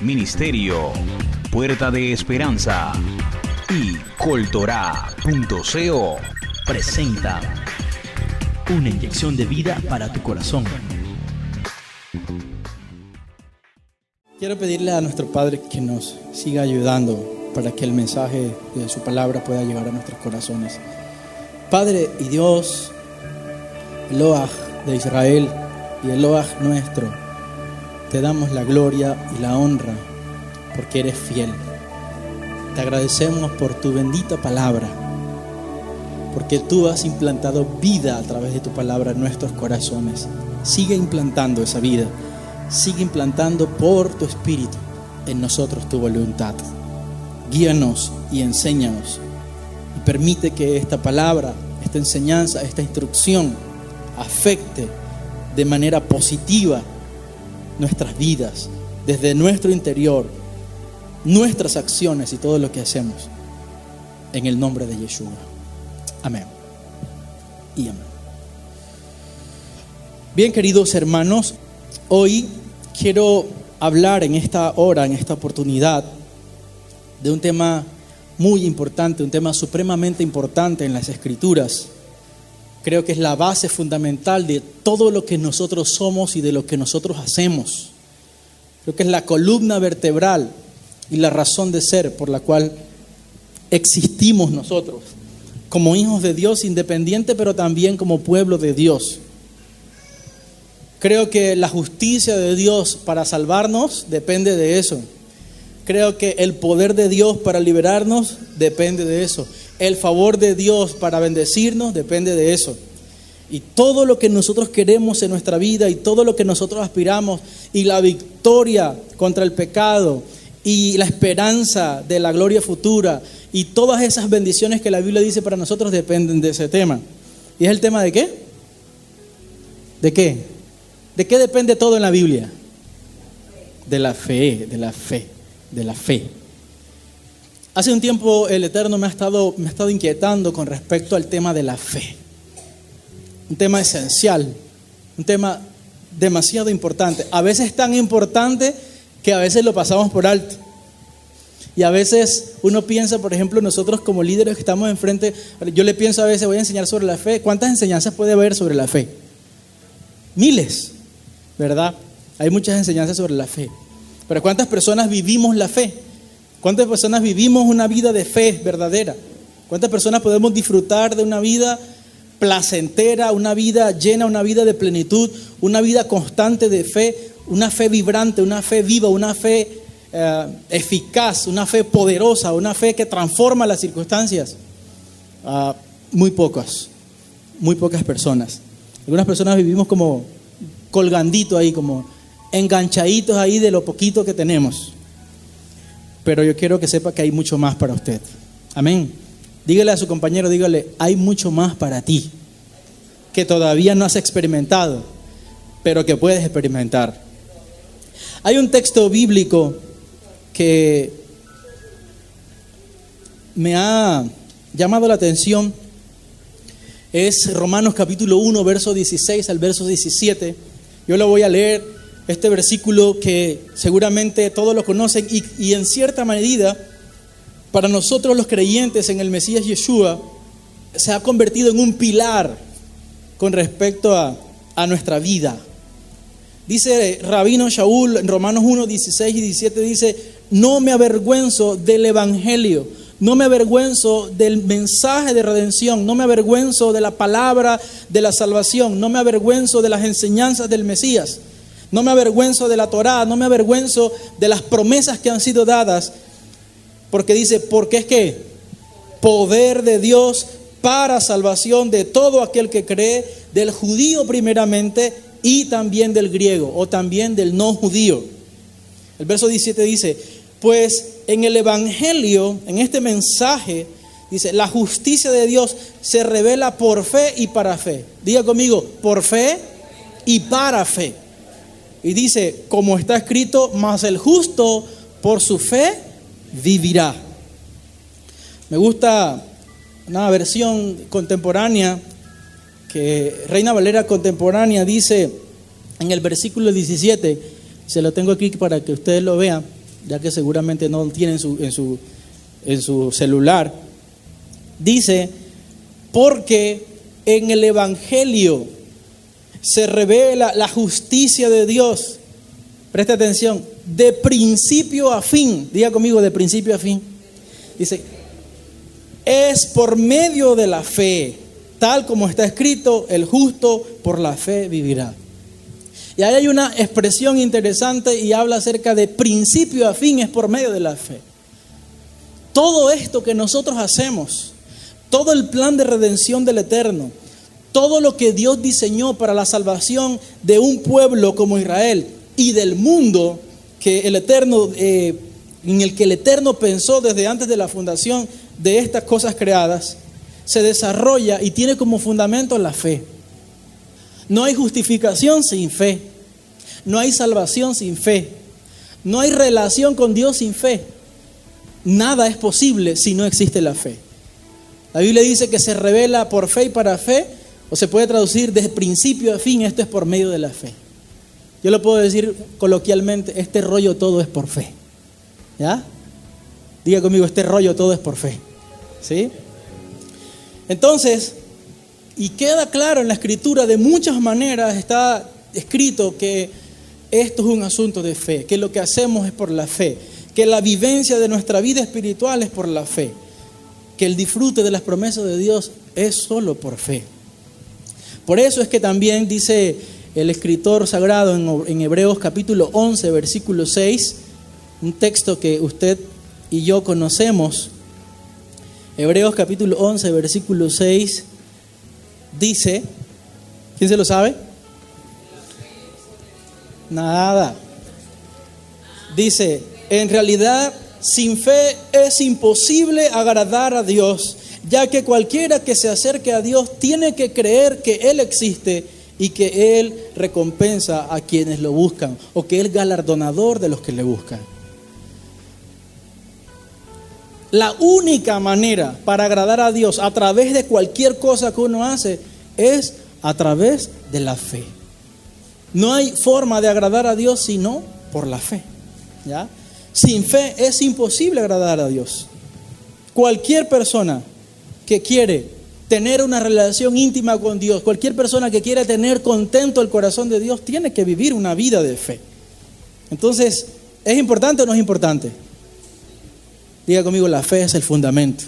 Ministerio Puerta de Esperanza y Coltorá.co presenta una inyección de vida para tu corazón. Quiero pedirle a nuestro Padre que nos siga ayudando para que el mensaje de su palabra pueda llegar a nuestros corazones. Padre y Dios, Elohaj de Israel y Elohaj nuestro, te damos la gloria y la honra porque eres fiel. Te agradecemos por tu bendita palabra, porque tú has implantado vida a través de tu palabra en nuestros corazones. Sigue implantando esa vida, sigue implantando por tu Espíritu en nosotros tu voluntad. Guíanos y enséñanos y permite que esta palabra, esta enseñanza, esta instrucción afecte de manera positiva nuestras vidas, desde nuestro interior, nuestras acciones y todo lo que hacemos, en el nombre de Yeshua. Amén y amén. Bien, queridos hermanos, hoy quiero hablar en esta hora, en esta oportunidad, de un tema muy importante, un tema supremamente importante en las Escrituras. Creo que es la base fundamental de todo lo que nosotros somos y de lo que nosotros hacemos. Creo que es la columna vertebral y la razón de ser por la cual existimos nosotros, como hijos de Dios independiente, pero también como pueblo de Dios. Creo que la justicia de Dios para salvarnos depende de eso. Creo que el poder de Dios para liberarnos depende de eso. El favor de Dios para bendecirnos depende de eso. Y todo lo que nosotros queremos en nuestra vida y todo lo que nosotros aspiramos y la victoria contra el pecado y la esperanza de la gloria futura y todas esas bendiciones que la Biblia dice para nosotros dependen de ese tema. ¿Y es el tema de qué? ¿De qué? ¿De qué depende todo en la Biblia? De la fe, de la fe, de la fe. Hace un tiempo el Eterno me ha estado inquietando con respecto al tema de la fe. Un tema esencial, un tema demasiado importante. A veces tan importante que a veces lo pasamos por alto. Y a veces uno piensa, por ejemplo, nosotros como líderes que estamos enfrente, yo le pienso a veces, voy a enseñar sobre la fe. ¿Cuántas enseñanzas puede haber sobre la fe? Miles, ¿verdad? Hay muchas enseñanzas sobre la fe. Pero ¿cuántas personas vivimos la fe? ¿Cuántas personas vivimos una vida de fe verdadera? ¿Cuántas personas podemos disfrutar de una vida placentera, una vida llena, una vida de plenitud, una vida constante de fe, una fe vibrante, una fe viva, una fe eficaz, una fe poderosa, una fe que transforma las circunstancias? Muy pocas personas. Algunas personas vivimos como colgandito ahí, como enganchaditos ahí de lo poquito que tenemos. Pero yo quiero que sepa que hay mucho más para usted. Amén. Dígale a su compañero, dígale, hay mucho más para ti que todavía no has experimentado, pero que puedes experimentar. Hay un texto bíblico que me ha llamado la atención. Es Romanos capítulo 1, verso 16 al verso 17. Yo lo voy a leer. Este versículo que seguramente todos lo conocen y en cierta medida para nosotros los creyentes en el Mesías Yeshua se ha convertido en un pilar con respecto a nuestra vida. Dice Rabino Shaul en Romanos 1, 16 y 17, dice: no me avergüenzo del evangelio, no me avergüenzo del mensaje de redención, no me avergüenzo de la palabra de la salvación, no me avergüenzo de las enseñanzas del Mesías. No me avergüenzo de la Torá, no me avergüenzo de las promesas que han sido dadas, porque dice, porque es que poder de Dios para salvación de todo aquel que cree, del judío primeramente y también del griego o también del no judío. El verso 17 dice, pues en el evangelio, en este mensaje, dice, la justicia de Dios se revela por fe y para fe. Diga conmigo, por fe y para fe. Y dice, como está escrito, mas el justo por su fe vivirá. Me gusta una versión contemporánea, que Reina Valera contemporánea dice en el versículo 17, Se lo tengo aquí para que ustedes lo vean, ya que seguramente no lo tienen en su celular. Dice, porque en el Evangelio se revela la justicia de Dios. Presta atención, de principio a fin. Diga conmigo, de principio a fin. Dice, es por medio de la fe, tal como está escrito, el justo por la fe vivirá. Y ahí hay una expresión interesante y habla acerca de principio a fin, es por medio de la fe. Todo esto que nosotros hacemos, todo el plan de redención del Eterno, todo lo que Dios diseñó para la salvación de un pueblo como Israel y del mundo que el Eterno, en el que el Eterno pensó desde antes de la fundación de estas cosas creadas, se desarrolla y tiene como fundamento la fe. No hay justificación sin fe, no hay salvación sin fe, no hay relación con Dios sin fe. Nada es posible si no existe la fe. La Biblia dice que se revela por fe y para fe, o se puede traducir de principio a fin, esto es por medio de la fe. Yo lo puedo decir coloquialmente, este rollo todo es por fe. ¿Ya? Diga conmigo, este rollo todo es por fe. ¿Sí? Entonces, y queda claro en la Escritura, de muchas maneras está escrito que esto es un asunto de fe, que lo que hacemos es por la fe, que la vivencia de nuestra vida espiritual es por la fe, que el disfrute de las promesas de Dios es solo por fe. Por eso es que también dice el escritor sagrado en Hebreos capítulo 11, versículo 6, un texto que usted y yo conocemos. Hebreos capítulo 11, versículo 6, dice, ¿quién se lo sabe? Nada. Dice, en realidad, sin fe es imposible agradar a Dios, ya que cualquiera que se acerque a Dios tiene que creer que Él existe y que Él recompensa a quienes lo buscan, o que Él es galardonador de los que le buscan. La única manera para agradar a Dios a través de cualquier cosa que uno hace es a través de la fe. No hay forma de agradar a Dios sino por la fe. ¿Ya? Sin fe es imposible agradar a Dios. Cualquier persona que quiere tener una relación íntima con Dios, cualquier persona que quiere tener contento el corazón de Dios, tiene que vivir una vida de fe. Entonces, ¿es importante o no es importante? Diga conmigo, la fe es el fundamento.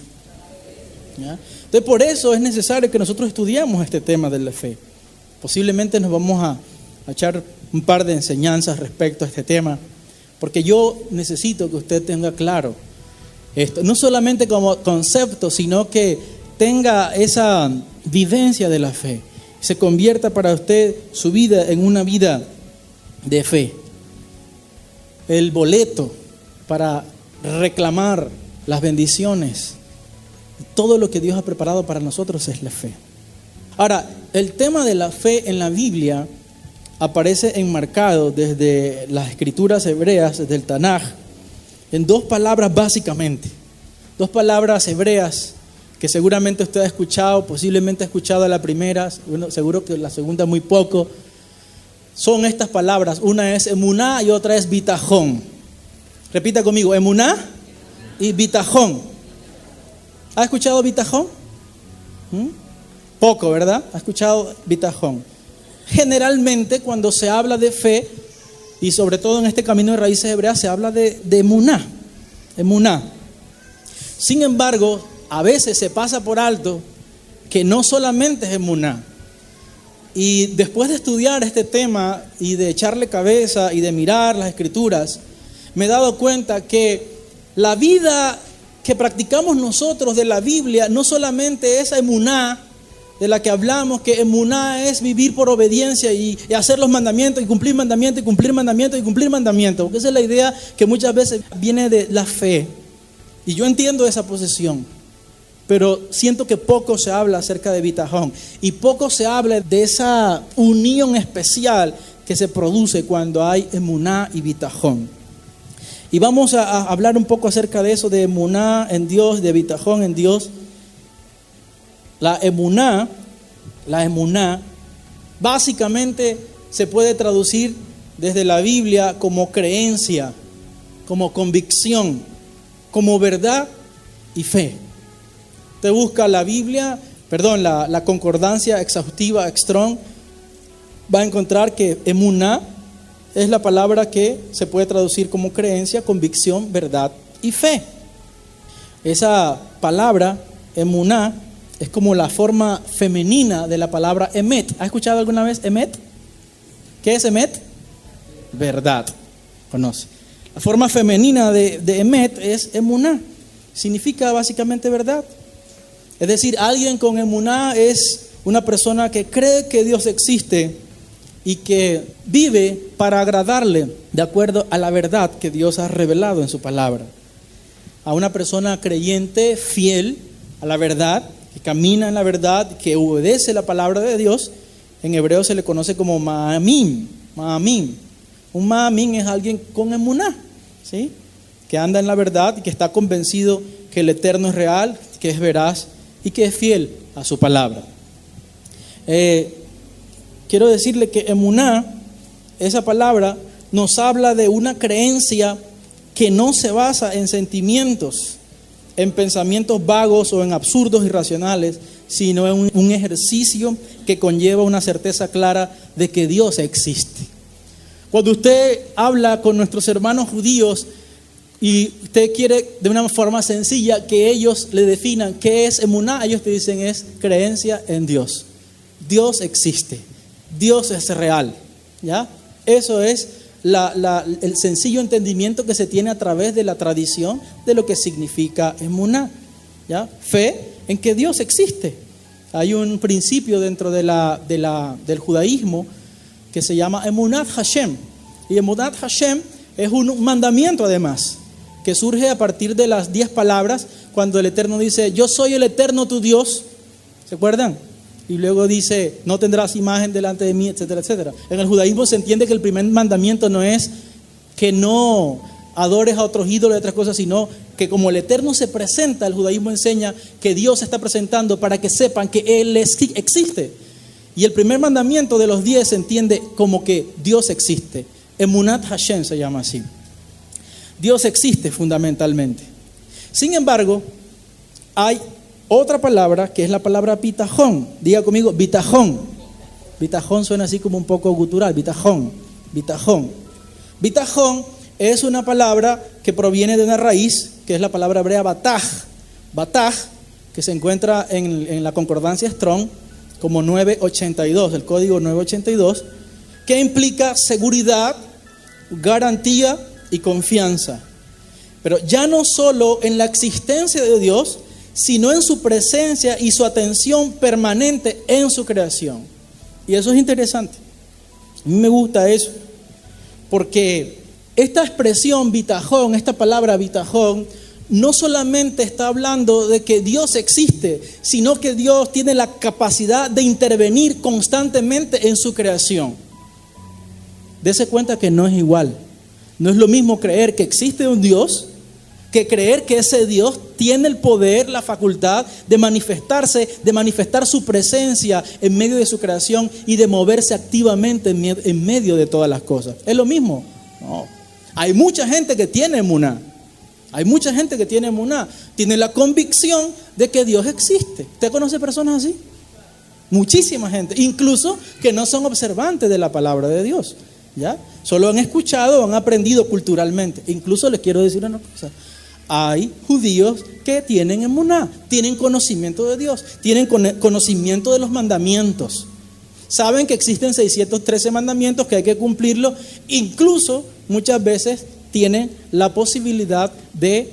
¿Ya? Entonces, por eso es necesario que nosotros estudiemos este tema de la fe. Posiblemente nos vamos a echar un par de enseñanzas respecto a este tema, porque yo necesito que usted tenga claro esto, no solamente como concepto, sino que tenga esa vivencia de la fe, se convierta para usted su vida en una vida de fe. El boleto para reclamar las bendiciones, todo lo que Dios ha preparado para nosotros es la fe. Ahora, el tema de la fe en la Biblia aparece enmarcado desde las escrituras hebreas, desde el Tanaj, en dos palabras básicamente, dos palabras hebreas que seguramente usted ha escuchado, posiblemente ha escuchado la primera, bueno, seguro que la segunda muy poco. Son estas palabras, una es emuná y otra es bitajón. Repita conmigo, emuná y bitajón. ¿Ha escuchado bitajón? Poco, ¿verdad? ¿Ha escuchado bitajón? Generalmente cuando se habla de fe, y sobre todo en este camino de raíces hebreas, se habla de emuná. Sin embargo, a veces se pasa por alto que no solamente es emuná. Y después de estudiar este tema y de echarle cabeza y de mirar las escrituras, me he dado cuenta que la vida que practicamos nosotros de la Biblia no solamente es emuná, de la que hablamos, que emuná es vivir por obediencia y hacer los mandamientos y cumplir mandamientos y cumplir mandamientos y cumplir mandamientos, porque esa es la idea que muchas veces viene de la fe. Y yo entiendo esa posición, pero siento que poco se habla acerca de bitajón y poco se habla de esa unión especial que se produce cuando hay emuná y bitajón. Y vamos a hablar un poco acerca de eso, de emuná en Dios, de bitajón en Dios. La emuná básicamente se puede traducir desde la Biblia como creencia, como convicción, como verdad y fe. Usted busca la Biblia, la concordancia exhaustiva Strong, va a encontrar que emuná es la palabra que se puede traducir como creencia, convicción, verdad y fe. Esa palabra, emuná, es como la forma femenina de la palabra emet. ¿Ha escuchado alguna vez emet? ¿Qué es emet? Verdad. Conoce. La forma femenina de emet es emuná. Significa básicamente verdad. Es decir, alguien con emuná es una persona que cree que Dios existe y que vive para agradarle de acuerdo a la verdad que Dios ha revelado en su palabra. A una persona creyente, fiel a la verdad, que camina en la verdad, que obedece la palabra de Dios, en hebreo se le conoce como ma'amim. Un ma'amim es alguien con emuná, ¿sí? Que anda en la verdad y que está convencido que el Eterno es real, que es veraz y que es fiel a su palabra. Quiero decirle que emuná, esa palabra, nos habla de una creencia que no se basa en sentimientos, en pensamientos vagos o en absurdos irracionales, sino en un ejercicio que conlleva una certeza clara de que Dios existe. Cuando usted habla con nuestros hermanos judíos y usted quiere de una forma sencilla que ellos le definan qué es emuná, ellos te dicen es creencia en Dios. Dios existe, Dios es real, ¿ya? Eso es el sencillo entendimiento que se tiene a través de la tradición de lo que significa emuná, ¿ya? Fe en que Dios existe. Hay un principio dentro del judaísmo que se llama Emunat Hashem. Y Emunat Hashem es un mandamiento además, que surge a partir de las 10 palabras, cuando el Eterno dice, yo soy el Eterno tu Dios. ¿Se acuerdan? Y luego dice, no tendrás imagen delante de mí, etcétera, etcétera. En el judaísmo se entiende que el primer mandamiento no es que no adores a otros ídolos y otras cosas, sino que como el Eterno se presenta, el judaísmo enseña que Dios se está presentando para que sepan que Él existe. Y el primer mandamiento de los 10 se entiende como que Dios existe. Emunat Hashem se llama así. Dios existe fundamentalmente. Sin embargo, hay otra palabra que es la palabra bitajón. Diga conmigo, bitajón. Bitajón suena así como un poco gutural. Bitajón. Bitajón es una palabra que proviene de una raíz, que es la palabra hebrea bataj. Bataj, que se encuentra en la concordancia Strong como 982, el código 982, que implica seguridad, garantía y confianza. Pero ya no solo en la existencia de Dios, sino en su presencia y su atención permanente en su creación. Y eso es interesante. A mí me gusta eso, porque esta expresión bitajón, esta palabra bitajón, no solamente está hablando de que Dios existe, sino que Dios tiene la capacidad de intervenir constantemente en su creación. Dese cuenta que no es igual. No es lo mismo creer que existe un Dios que creer que ese Dios tiene el poder, la facultad de manifestarse, de manifestar su presencia en medio de su creación y de moverse activamente en medio de todas las cosas. ¿Es lo mismo? No. Hay mucha gente que tiene emuná. Tiene la convicción de que Dios existe. ¿Usted conoce personas así? Muchísima gente, incluso que no son observantes de la palabra de Dios, ¿ya? Solo han escuchado, han aprendido culturalmente. Incluso les quiero decir una cosa. Hay judíos que tienen emuná, tienen conocimiento de Dios, tienen conocimiento de los mandamientos. Saben que existen 613 mandamientos que hay que cumplirlos. Incluso muchas veces tienen la posibilidad de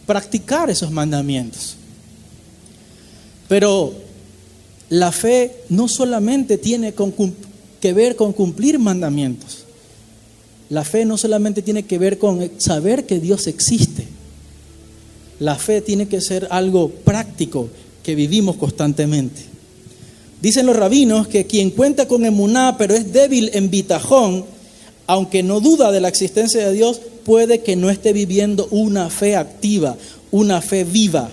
practicar esos mandamientos. Pero la fe no solamente tiene que ver con cumplir mandamientos. La fe no solamente tiene que ver con saber que Dios existe. La fe tiene que ser algo práctico que vivimos constantemente. Dicen los rabinos que quien cuenta con emuná pero es débil en bitajón, aunque no duda de la existencia de Dios, puede que no esté viviendo una fe activa, una fe viva,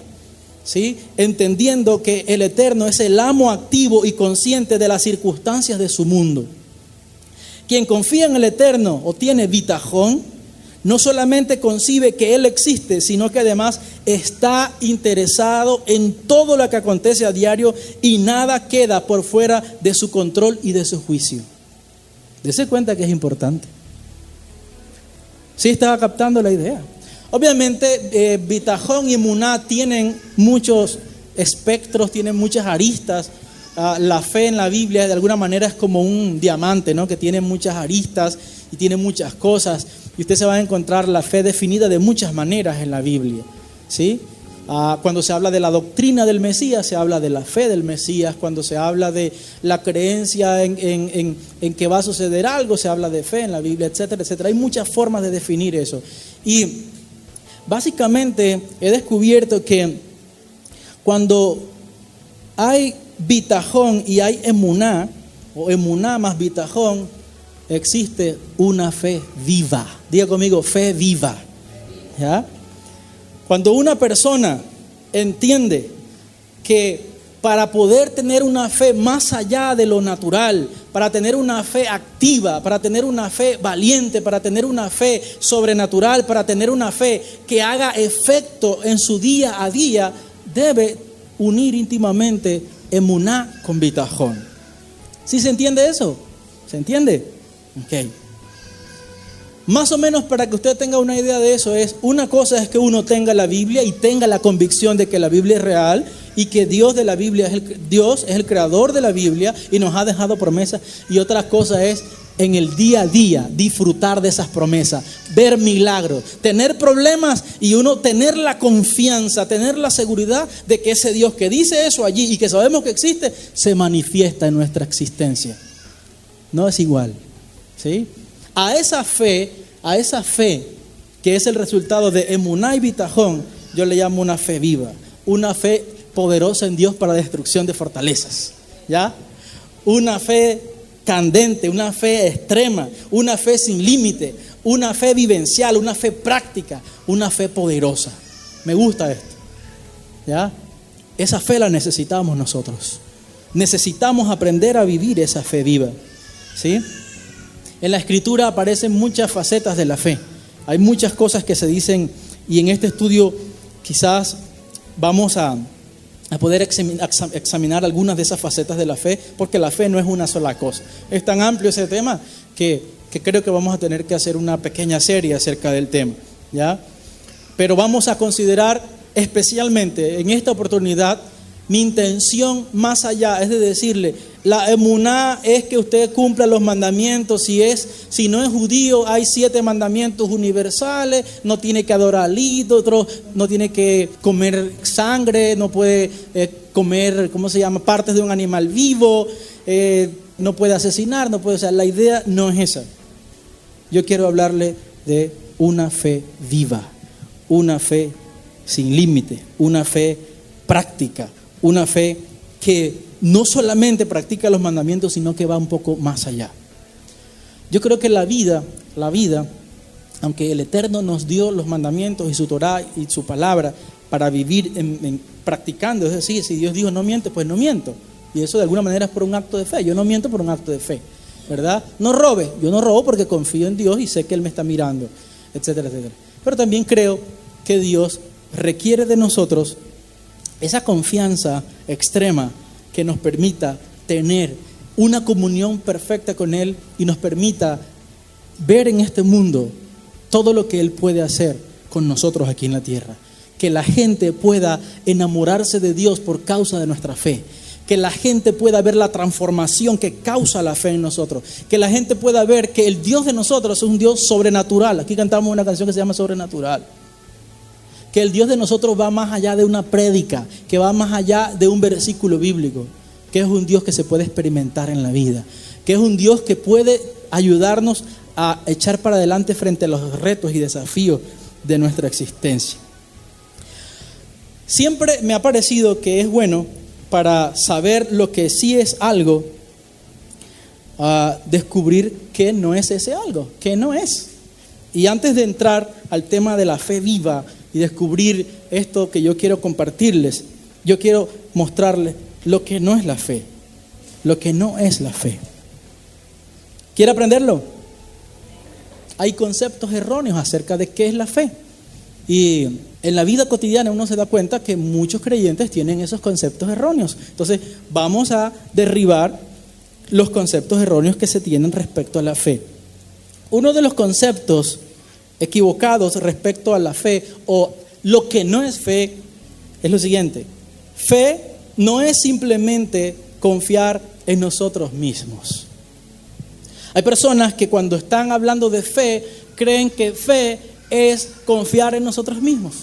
¿sí? Entendiendo que el Eterno es el amo activo y consciente de las circunstancias de su mundo. Quien confía en el Eterno o tiene bitajón, no solamente concibe que Él existe, sino que además está interesado en todo lo que acontece a diario y nada queda por fuera de su control y de su juicio. Dese cuenta que es importante. ¿Sí estaba captando la idea? Obviamente, bitajón y emuná tienen muchos espectros, tienen muchas aristas. La fe en la Biblia de alguna manera es como un diamante, ¿no? Que tiene muchas aristas y tiene muchas cosas. Y usted se va a encontrar la fe definida de muchas maneras en la Biblia, ¿sí? Cuando se habla de la doctrina del Mesías, se habla de la fe del Mesías. Cuando se habla de la creencia en que va a suceder algo, se habla de fe en la Biblia, etcétera, etcétera. Hay muchas formas de definir eso. Y básicamente he descubierto que cuando hay bitajón y hay emuná, o emuná más bitajón, existe una fe viva. Diga conmigo, fe viva. ¿Ya? Cuando una persona entiende que para poder tener una fe más allá de lo natural, para tener una fe activa, para tener una fe valiente, para tener una fe sobrenatural, para tener una fe que haga efecto en su día a día, debe unir íntimamente emuná con bitajón. ¿Sí se entiende eso? ¿Se entiende? Ok. Más o menos para que usted tenga una idea de eso es, una cosa es que uno tenga la Biblia y tenga la convicción de que la Biblia es real y que Dios de la Biblia Dios es el creador de la Biblia y nos ha dejado promesas. Y otra cosa es en el día a día disfrutar de esas promesas, ver milagros, tener problemas y uno tener la confianza, tener la seguridad de que ese Dios que dice eso allí y que sabemos que existe, se manifiesta en nuestra existencia. No es igual, ¿sí? A esa fe que es el resultado de emuná y bitajón, yo le llamo una fe viva, una fe poderosa en Dios para destrucción de fortalezas, ¿ya? Una fe candente, una fe extrema, una fe sin límite, una fe vivencial, una fe práctica, una fe poderosa. Me gusta esto, ¿ya? Esa fe la necesitamos nosotros. Necesitamos aprender a vivir esa fe viva, ¿sí? En la Escritura aparecen muchas facetas de la fe. Hay muchas cosas que se dicen y en este estudio quizás vamos a poder examinar algunas de esas facetas de la fe, porque la fe no es una sola cosa. Es tan amplio ese tema que creo que vamos a tener que hacer una pequeña serie acerca del tema, ¿ya? Pero vamos a considerar especialmente en esta oportunidad mi intención más allá, es de decirle, la emuná es que usted cumpla los mandamientos. Si no es judío, hay 7 mandamientos universales. No tiene que adorar al ídolo, no tiene que comer sangre, no puede comer, partes de un animal vivo, no puede asesinar, no puede, o sea, la idea no es esa. Yo quiero hablarle de una fe viva, una fe sin límite, una fe práctica, una fe que no solamente practica los mandamientos, sino que va un poco más allá. Yo creo que la vida, aunque el Eterno nos dio los mandamientos y su Torá y su palabra para vivir practicando, es decir, si Dios dijo no miente, pues no miento. Y eso de alguna manera es por un acto de fe. Yo no miento por un acto de fe, ¿verdad? No robe, yo no robo porque confío en Dios y sé que Él me está mirando, etcétera, etcétera. Pero también creo que Dios requiere de nosotros esa confianza extrema que nos permita tener una comunión perfecta con Él y nos permita ver en este mundo todo lo que Él puede hacer con nosotros aquí en la tierra. Que la gente pueda enamorarse de Dios por causa de nuestra fe. Que la gente pueda ver la transformación que causa la fe en nosotros. Que la gente pueda ver que el Dios de nosotros es un Dios sobrenatural. Aquí cantamos una canción que se llama Sobrenatural. Que el Dios de nosotros va más allá de una prédica, que va más allá de un versículo bíblico, que es un Dios que se puede experimentar en la vida, que es un Dios que puede ayudarnos a echar para adelante frente a los retos y desafíos de nuestra existencia. Siempre me ha parecido que es bueno para saber lo que sí es algo, descubrir que no es ese algo, que no es. Y antes de entrar al tema de la fe viva y descubrir esto que yo quiero compartirles, yo quiero mostrarles lo que no es la fe, lo que no es la fe. ¿Quiere aprenderlo? Hay conceptos erróneos acerca de qué es la fe. Y en la vida cotidiana uno se da cuenta que muchos creyentes tienen esos conceptos erróneos. Entonces vamos a derribar los conceptos erróneos que se tienen respecto a la fe. Uno de los conceptos equivocados respecto a la fe o lo que no es fe es lo siguiente: fe no es simplemente confiar en nosotros mismos. Hay personas que cuando están hablando de fe creen que fe es confiar en nosotros mismos.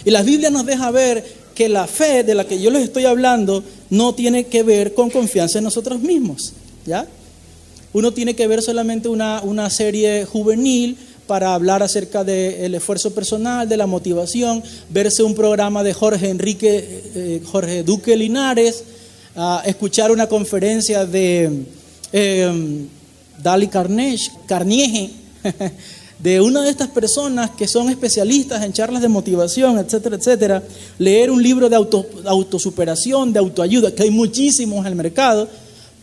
Y la Biblia nos deja ver que la fe de la que yo les estoy hablando no tiene que ver con confianza en nosotros mismos, ¿ya? Uno tiene que ver solamente una serie juvenil para hablar acerca del esfuerzo personal, de la motivación, verse un programa de Jorge Duque Linares, escuchar una conferencia de Dale Carnegie, de una de estas personas que son especialistas en charlas de motivación, etcétera, etcétera, leer un libro de autosuperación, de autoayuda, que hay muchísimos en el mercado,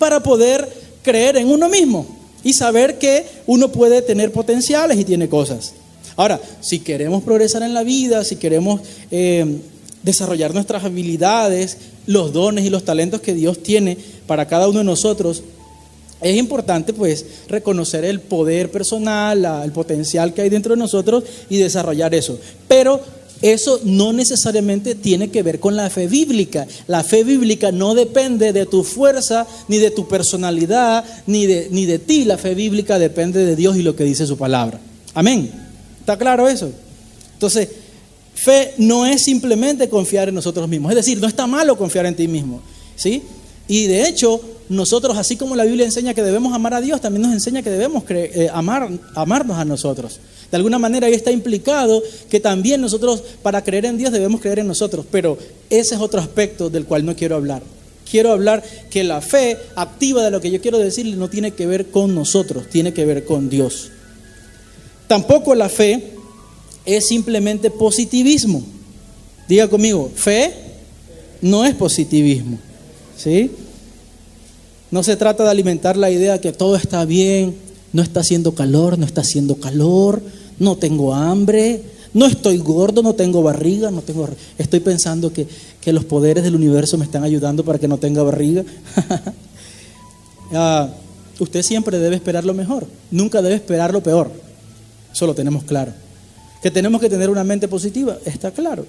para poder creer en uno mismo y saber que uno puede tener potenciales y tiene cosas. Ahora, si queremos progresar en la vida, si queremos desarrollar nuestras habilidades, los dones y los talentos que Dios tiene para cada uno de nosotros, es importante pues reconocer el poder personal, el potencial que hay dentro de nosotros y desarrollar eso. Pero eso no necesariamente tiene que ver con la fe bíblica. La fe bíblica no depende de tu fuerza, ni de tu personalidad, ni de ti. La fe bíblica depende de Dios y lo que dice su palabra. Amén. ¿Está claro eso? Entonces, fe no es simplemente confiar en nosotros mismos. Es decir, no está malo confiar en ti mismo, ¿sí? Y de hecho, nosotros, así como la Biblia enseña que debemos amar a Dios, también nos enseña que debemos amarnos a nosotros. De alguna manera ahí está implicado que también nosotros, para creer en Dios, debemos creer en nosotros. Pero ese es otro aspecto del cual no quiero hablar. Quiero hablar que la fe activa de lo que yo quiero decirle no tiene que ver con nosotros, tiene que ver con Dios. Tampoco la fe es simplemente positivismo. Diga conmigo, fe no es positivismo, ¿sí? No se trata de alimentar la idea que todo está bien, no está haciendo calor, no tengo hambre, no estoy gordo, no tengo barriga, estoy pensando que los poderes del universo me están ayudando para que no tenga barriga. Usted siempre debe esperar lo mejor, nunca debe esperar lo peor. Eso lo tenemos claro. Que tenemos que tener una mente positiva, está claro.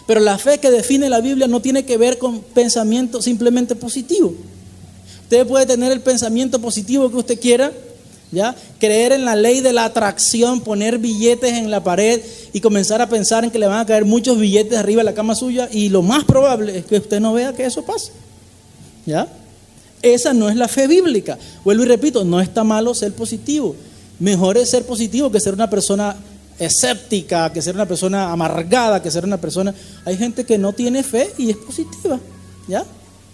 Pero la fe que define la Biblia no tiene que ver con pensamiento simplemente positivo. Usted puede tener el pensamiento positivo que usted quiera, ¿ya? Creer en la ley de la atracción, poner billetes en la pared y comenzar a pensar en que le van a caer muchos billetes arriba de la cama suya, y lo más probable es que usted no vea que eso pase, ¿ya? Esa no es la fe bíblica. Vuelvo y repito, no está malo ser positivo. Mejor es ser positivo que ser una persona escéptica, que ser una persona amargada, que ser una persona... Hay gente que no tiene fe y es positiva, ¿ya?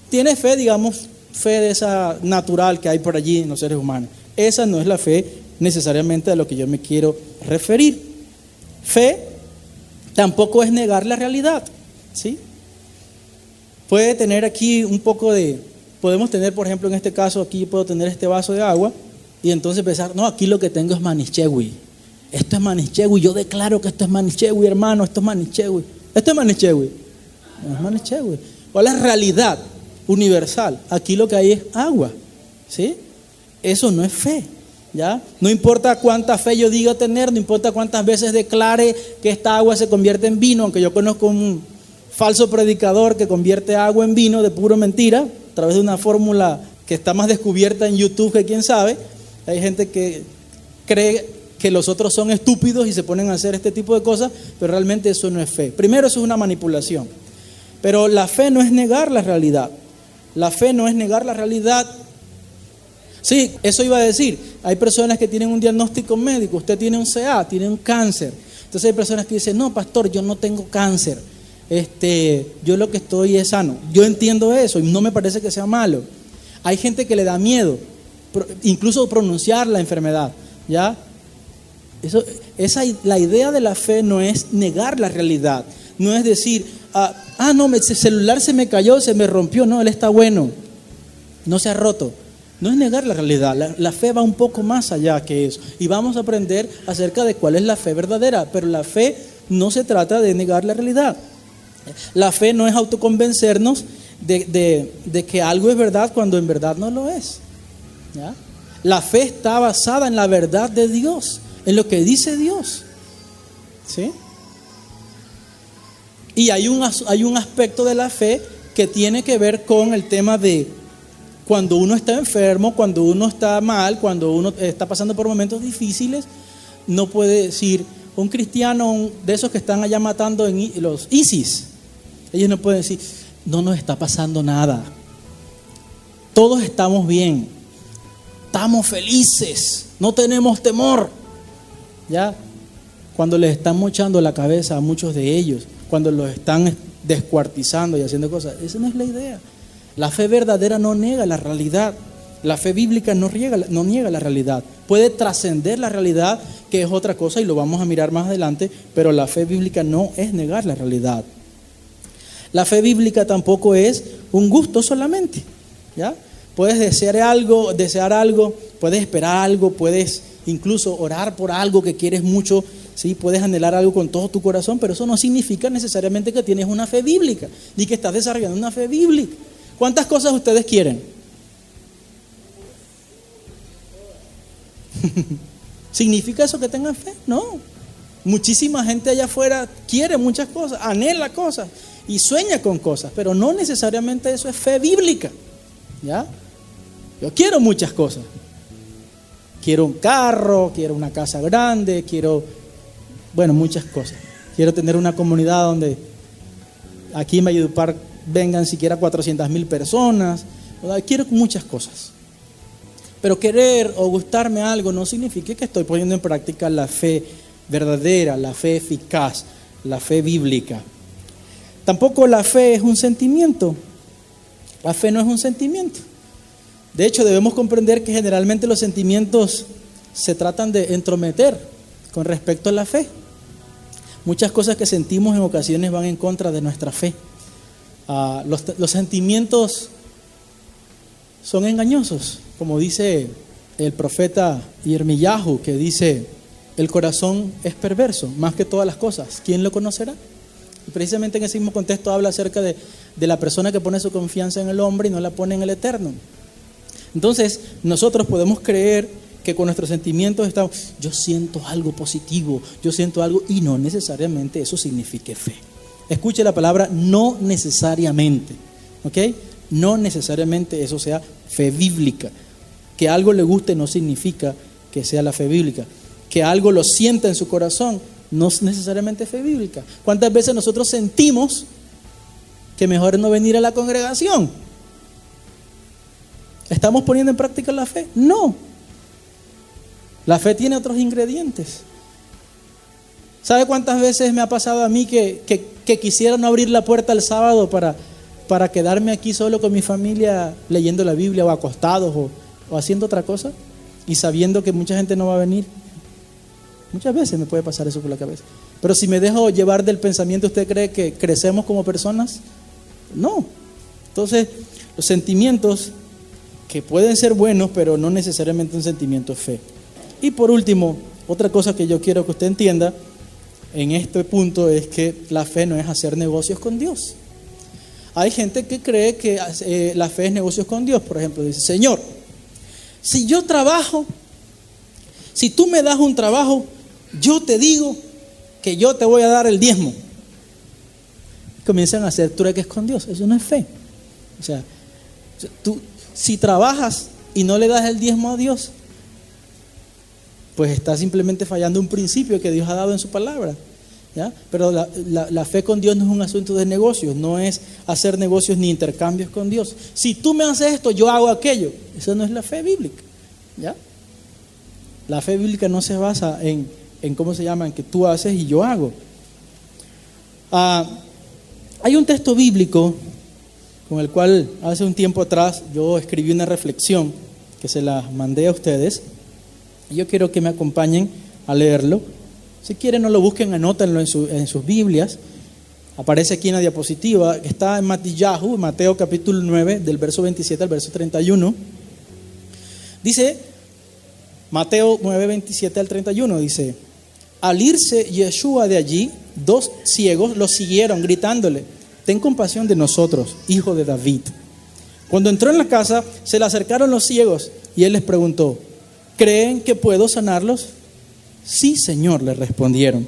Tiene fe, digamos, fe de esa natural que hay por allí en los seres humanos. Esa no es la fe necesariamente a lo que yo me quiero referir. Fe tampoco es negar la realidad, ¿sí? Puede tener aquí un poco de... Podemos tener, por ejemplo, en este caso, aquí puedo tener este vaso de agua y entonces pensar, no, aquí lo que tengo es manichewi. Esto es manichewi, yo declaro que esto es manichewi, hermano, esto es manichewi. Esto es manichewi. No es manichewi. ¿Cuál es la realidad universal? Aquí lo que hay es agua, ¿sí? Eso no es fe, ¿ya? No importa cuánta fe yo diga tener, no importa cuántas veces declare que esta agua se convierte en vino, aunque yo conozco un falso predicador que convierte agua en vino de puro mentira, a través de una fórmula que está más descubierta en YouTube que quién sabe. Hay gente que cree que los otros son estúpidos y se ponen a hacer este tipo de cosas, pero realmente eso no es fe. Primero, eso es una manipulación. Pero la fe no es negar la realidad. La fe no es negar la realidad. Sí, eso iba a decir. Hay personas que tienen un diagnóstico médico. Usted tiene un CA, tiene un cáncer. Entonces hay personas que dicen, no, pastor, yo no tengo cáncer. Yo lo que estoy es sano. Yo entiendo eso y no me parece que sea malo. Hay gente que le da miedo, incluso pronunciar la enfermedad, ¿ya? La idea de la fe no es negar la realidad. No es decir, no, el celular se me cayó, se me rompió. No, él está bueno, no se ha roto. No es negar la realidad. La fe va un poco más allá que eso. Y vamos a aprender acerca de cuál es la fe verdadera. Pero la fe no se trata de negar la realidad. La fe no es autoconvencernos de que algo es verdad cuando en verdad no lo es. ¿Ya? La fe está basada en la verdad de Dios, en lo que dice Dios. ¿Sí? Y hay un aspecto de la fe que tiene que ver con el tema de cuando uno está enfermo, cuando uno está mal, cuando uno está pasando por momentos difíciles. No puede decir, un cristiano de esos que están allá matando en los ISIS, ellos no pueden decir, no nos está pasando nada, todos estamos bien, estamos felices, no tenemos temor. ¿Ya? Cuando les están mochando la cabeza a muchos de ellos, cuando los están descuartizando y haciendo cosas, esa no es la idea. La fe verdadera no niega la realidad. La fe bíblica no niega la realidad. Puede trascender la realidad, que es otra cosa y lo vamos a mirar más adelante, pero la fe bíblica no es negar la realidad. La fe bíblica tampoco es un gusto solamente. ¿Ya? Puedes desear algo, puedes esperar algo, puedes incluso orar por algo que quieres mucho, ¿sí? Puedes anhelar algo con todo tu corazón, pero eso no significa necesariamente que tienes una fe bíblica, ni que estás desarrollando una fe bíblica. ¿Cuántas cosas ustedes quieren? ¿Significa eso que tengan fe? No. Muchísima gente allá afuera quiere muchas cosas, anhela cosas y sueña con cosas, pero no necesariamente eso es fe bíblica. ¿Ya? Yo quiero muchas cosas. Quiero un carro, quiero una casa grande, muchas cosas. Quiero tener una comunidad donde aquí en Valledupar vengan siquiera 400,000 personas. Quiero muchas cosas. Pero querer o gustarme algo no significa que estoy poniendo en práctica la fe verdadera, la fe eficaz, la fe bíblica. Tampoco la fe es un sentimiento. La fe no es un sentimiento. De hecho, debemos comprender que generalmente los sentimientos se tratan de entrometer con respecto a la fe. Muchas cosas que sentimos en ocasiones van en contra de nuestra fe. Los sentimientos son engañosos, como dice el profeta Irmiyahu, que dice, el corazón es perverso, más que todas las cosas. ¿Quién lo conocerá? Y precisamente en ese mismo contexto habla acerca de la persona que pone su confianza en el hombre y no la pone en el Eterno. Entonces, nosotros podemos creer que con nuestros sentimientos estamos, yo siento algo positivo, yo siento algo, y no necesariamente eso signifique fe. Escuche la palabra no necesariamente, ¿ok? No necesariamente eso sea fe bíblica. Que algo le guste no significa que sea la fe bíblica. Que algo lo sienta en su corazón no es necesariamente fe bíblica. ¿Cuántas veces nosotros sentimos que mejor no venir a la congregación? ¿Estamos poniendo en práctica la fe? No. La fe tiene otros ingredientes. ¿Sabe cuántas veces me ha pasado a mí que quisiera no abrir la puerta el sábado para quedarme aquí solo con mi familia leyendo la Biblia o acostados o haciendo otra cosa y sabiendo que mucha gente no va a venir? Muchas veces me puede pasar eso por la cabeza. Pero si me dejo llevar del pensamiento, ¿usted cree que crecemos como personas? No. Entonces, los sentimientos que pueden ser buenos, pero no necesariamente un sentimiento es fe. Y por último, otra cosa que yo quiero que usted entienda en este punto es que la fe no es hacer negocios con Dios. Hay gente que cree que la fe es negocios con Dios. Por ejemplo, dice, Señor, si yo trabajo, si tú me das un trabajo, yo te digo que yo te voy a dar el diezmo. Comienzan a hacer trueques con Dios. Eso no es fe. O sea, tú, si trabajas y no le das el diezmo a Dios, pues estás simplemente fallando un principio que Dios ha dado en su palabra. ¿Ya? Pero la fe con Dios no es un asunto de negocios, no es hacer negocios ni intercambios con Dios. Si tú me haces esto, yo hago aquello. Eso no es la fe bíblica. ¿Ya? La fe bíblica no se basa en ¿cómo se llama? En que tú haces y yo hago. Hay un texto bíblico con el cual hace un tiempo atrás yo escribí una reflexión que se la mandé a ustedes. Y yo quiero que me acompañen a leerlo. Si quieren, no lo busquen, anótenlo en sus Biblias. Aparece aquí en la diapositiva. Está en Mateo capítulo 9, del verso 27 al verso 31. Dice Mateo 9, 27 al 31, dice: al irse Yeshua de allí, 2 ciegos lo siguieron gritándole: ten compasión de nosotros, hijo de David. Cuando entró en la casa, se le acercaron los ciegos y él les preguntó: ¿creen que puedo sanarlos? Sí, Señor, le respondieron.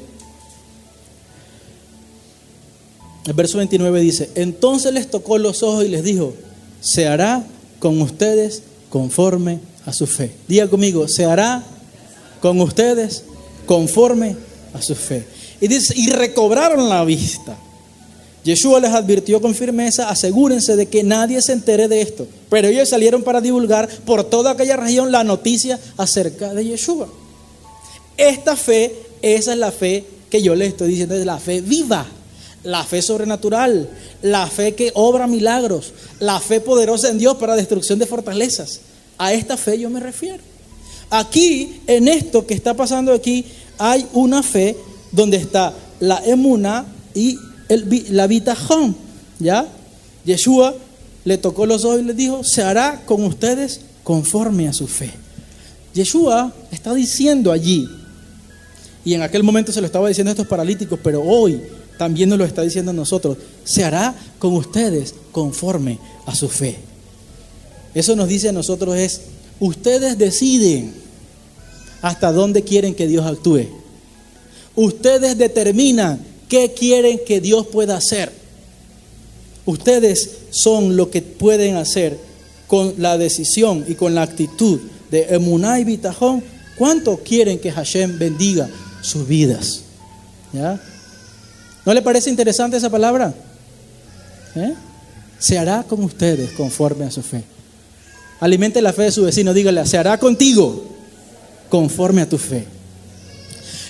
El verso 29 dice: entonces les tocó los ojos y les dijo: se hará con ustedes conforme a su fe. Diga conmigo: se hará con ustedes conforme a su fe. Y dice: y recobraron la vista. Yeshua les advirtió con firmeza: asegúrense de que nadie se entere de esto. Pero ellos salieron para divulgar por toda aquella región la noticia acerca de Yeshua. Esta fe, esa es la fe que yo les estoy diciendo, es la fe viva, la fe sobrenatural, la fe que obra milagros, la fe poderosa en Dios para destrucción de fortalezas. A esta fe yo me refiero. Aquí, en esto que está pasando aquí, hay una fe donde está la emuná y la bitajón, ¿ya? Yeshua le tocó los ojos y le dijo: se hará con ustedes conforme a su fe. Yeshua está diciendo allí, y en aquel momento se lo estaba diciendo a estos paralíticos, pero hoy también nos lo está diciendo a nosotros: se hará con ustedes conforme a su fe. Eso nos dice a nosotros es: ustedes deciden hasta dónde quieren que Dios actúe. Ustedes determinan qué quieren que Dios pueda hacer. Ustedes son lo que pueden hacer con la decisión y con la actitud de emuná y bitajón. ¿Cuánto quieren que Hashem bendiga sus vidas? ¿Ya? ¿No le parece interesante esa palabra? Se hará con ustedes conforme a su fe. Alimente la fe de su vecino, dígale: se hará contigo conforme a tu fe.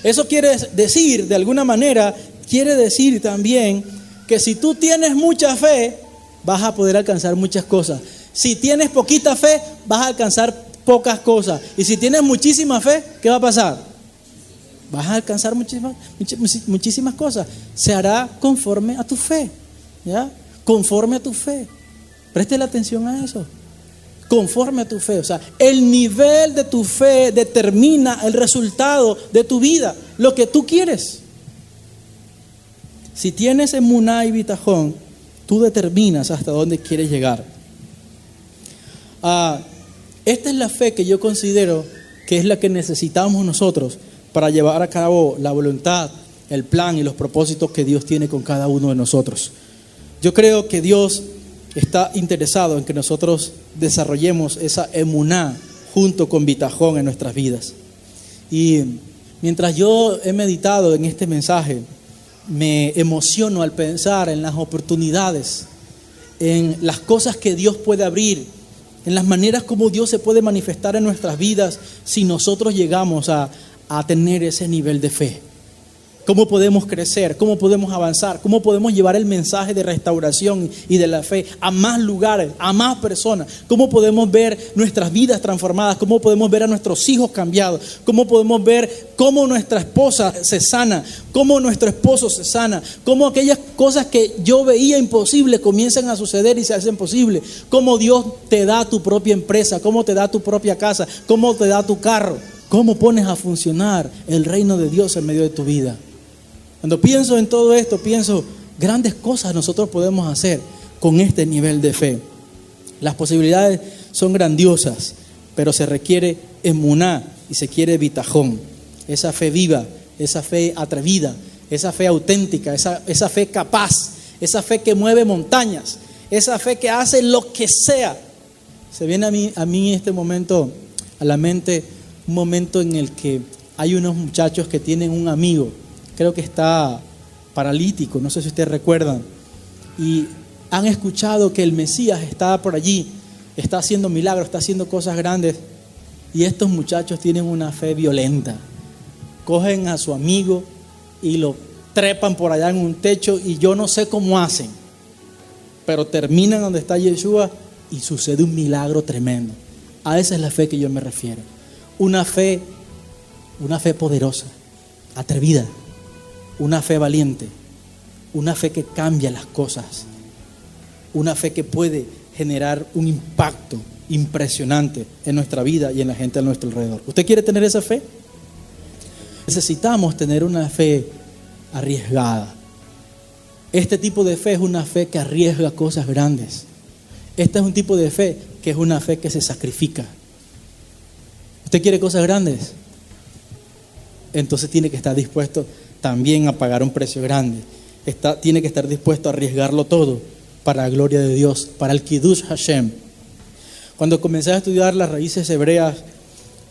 Eso quiere decir, de alguna manera, quiere decir también que si tú tienes mucha fe, vas a poder alcanzar muchas cosas. Si tienes poquita fe, vas a alcanzar pocas cosas. Y si tienes muchísima fe, ¿qué va a pasar? Vas a alcanzar muchísimas cosas. Se hará conforme a tu fe, ¿ya? Conforme a tu fe. Preste atención a eso. Conforme a tu fe. O sea, el nivel de tu fe determina el resultado de tu vida, lo que tú quieres. Si tienes emuná y bitajón, tú determinas hasta dónde quieres llegar. Esta es la fe que yo considero que es la que necesitamos nosotros para llevar a cabo la voluntad, el plan y los propósitos que Dios tiene con cada uno de nosotros. Yo creo que Dios está interesado en que nosotros desarrollemos esa emuná junto con bitajón en nuestras vidas. Y mientras yo he meditado en este mensaje, me emociono al pensar en las oportunidades, en las cosas que Dios puede abrir, en las maneras como Dios se puede manifestar en nuestras vidas si nosotros llegamos a tener ese nivel de fe. ¿Cómo podemos crecer? ¿Cómo podemos avanzar? ¿Cómo podemos llevar el mensaje de restauración y de la fe a más lugares, a más personas? ¿Cómo podemos ver nuestras vidas transformadas? ¿Cómo podemos ver a nuestros hijos cambiados? ¿Cómo podemos ver cómo nuestra esposa se sana? ¿Cómo nuestro esposo se sana? ¿Cómo aquellas cosas que yo veía imposibles comienzan a suceder y se hacen posibles? ¿Cómo Dios te da tu propia empresa? ¿Cómo te da tu propia casa? ¿Cómo te da tu carro? ¿Cómo pones a funcionar el reino de Dios en medio de tu vida? Cuando pienso en todo esto, pienso grandes cosas nosotros podemos hacer con este nivel de fe. Las posibilidades son grandiosas, pero se requiere emuná y se quiere bitajón. Esa fe viva, esa fe atrevida, esa fe auténtica, esa fe capaz, esa fe que mueve montañas, esa fe que hace lo que sea. Se viene a mí en este momento a la mente un momento en el que hay unos muchachos que tienen un amigo, creo que está paralítico, no sé si ustedes recuerdan, y han escuchado que el Mesías está por allí, está haciendo milagros, está haciendo cosas grandes, y estos muchachos tienen una fe violenta. Cogen a su amigo y lo trepan por allá en un techo, y yo no sé cómo hacen, pero terminan donde está Yeshua y sucede un milagro tremendo. A esa es la fe que yo me refiero. Una fe poderosa, atrevida, una fe valiente, una fe que cambia las cosas, una fe que puede generar un impacto impresionante en nuestra vida y en la gente a nuestro alrededor. ¿Usted quiere tener esa fe? Necesitamos tener una fe arriesgada. Este tipo de fe es una fe que arriesga cosas grandes. Este es un tipo de fe que es una fe que se sacrifica. ¿Usted quiere cosas grandes? Entonces tiene que estar dispuesto también a pagar un precio grande. Tiene que estar dispuesto a arriesgarlo todo para la gloria de Dios, para el Kiddush Hashem. Cuando comencé a estudiar las raíces hebreas,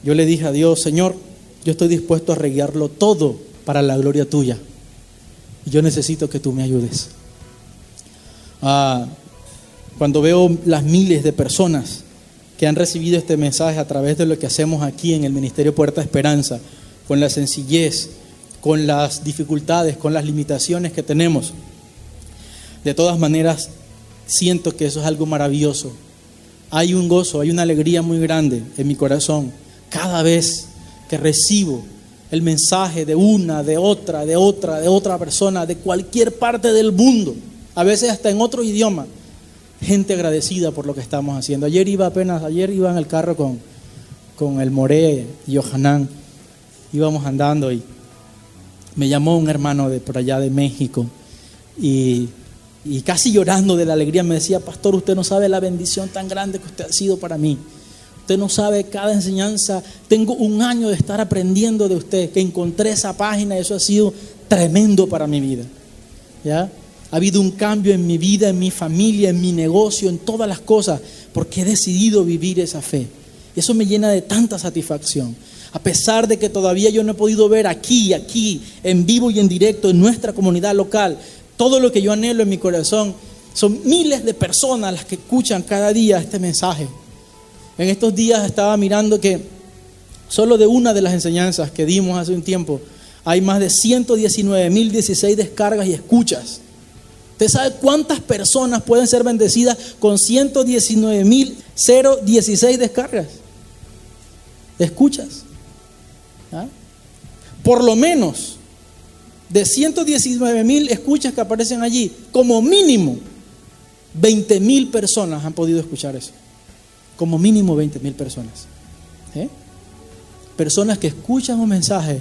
yo le dije a Dios: Señor, yo estoy dispuesto a arriesgarlo todo para la gloria tuya. Y yo necesito que tú me ayudes. Cuando veo las miles de personas que han recibido este mensaje a través de lo que hacemos aquí en el Ministerio Puerta Esperanza, con la sencillez, con las dificultades, con las limitaciones que tenemos, de todas maneras siento que eso es algo maravilloso. Hay un gozo, hay una alegría muy grande en mi corazón cada vez que recibo el mensaje de una, de otra persona, de cualquier parte del mundo, a veces hasta en otro idioma, gente agradecida por lo que estamos haciendo. Ayer iba en el carro con el Moré y Yohanan, íbamos andando y me llamó un hermano de por allá de México y casi llorando de la alegría me decía: pastor, usted no sabe la bendición tan grande que usted ha sido para mí. Usted no sabe cada enseñanza. Tengo un año de estar aprendiendo de usted, que encontré esa página y eso ha sido tremendo para mi vida. ¿Ya? Ha habido un cambio en mi vida, en mi familia, en mi negocio, en todas las cosas, porque he decidido vivir esa fe. Y eso me llena de tanta satisfacción. A pesar de que todavía yo no he podido ver aquí, en vivo y en directo, en nuestra comunidad local, todo lo que yo anhelo en mi corazón, son miles de personas las que escuchan cada día este mensaje. En estos días estaba mirando que solo de una de las enseñanzas que dimos hace un tiempo, hay más de 119,016 descargas y escuchas. ¿Usted sabe cuántas personas pueden ser bendecidas con 119,016 descargas? ¿Escuchas? ¿Ah? Por lo menos de 119,000 escuchas que aparecen allí, como mínimo 20,000 personas han podido escuchar eso. Como mínimo 20,000 personas. Personas que escuchan un mensaje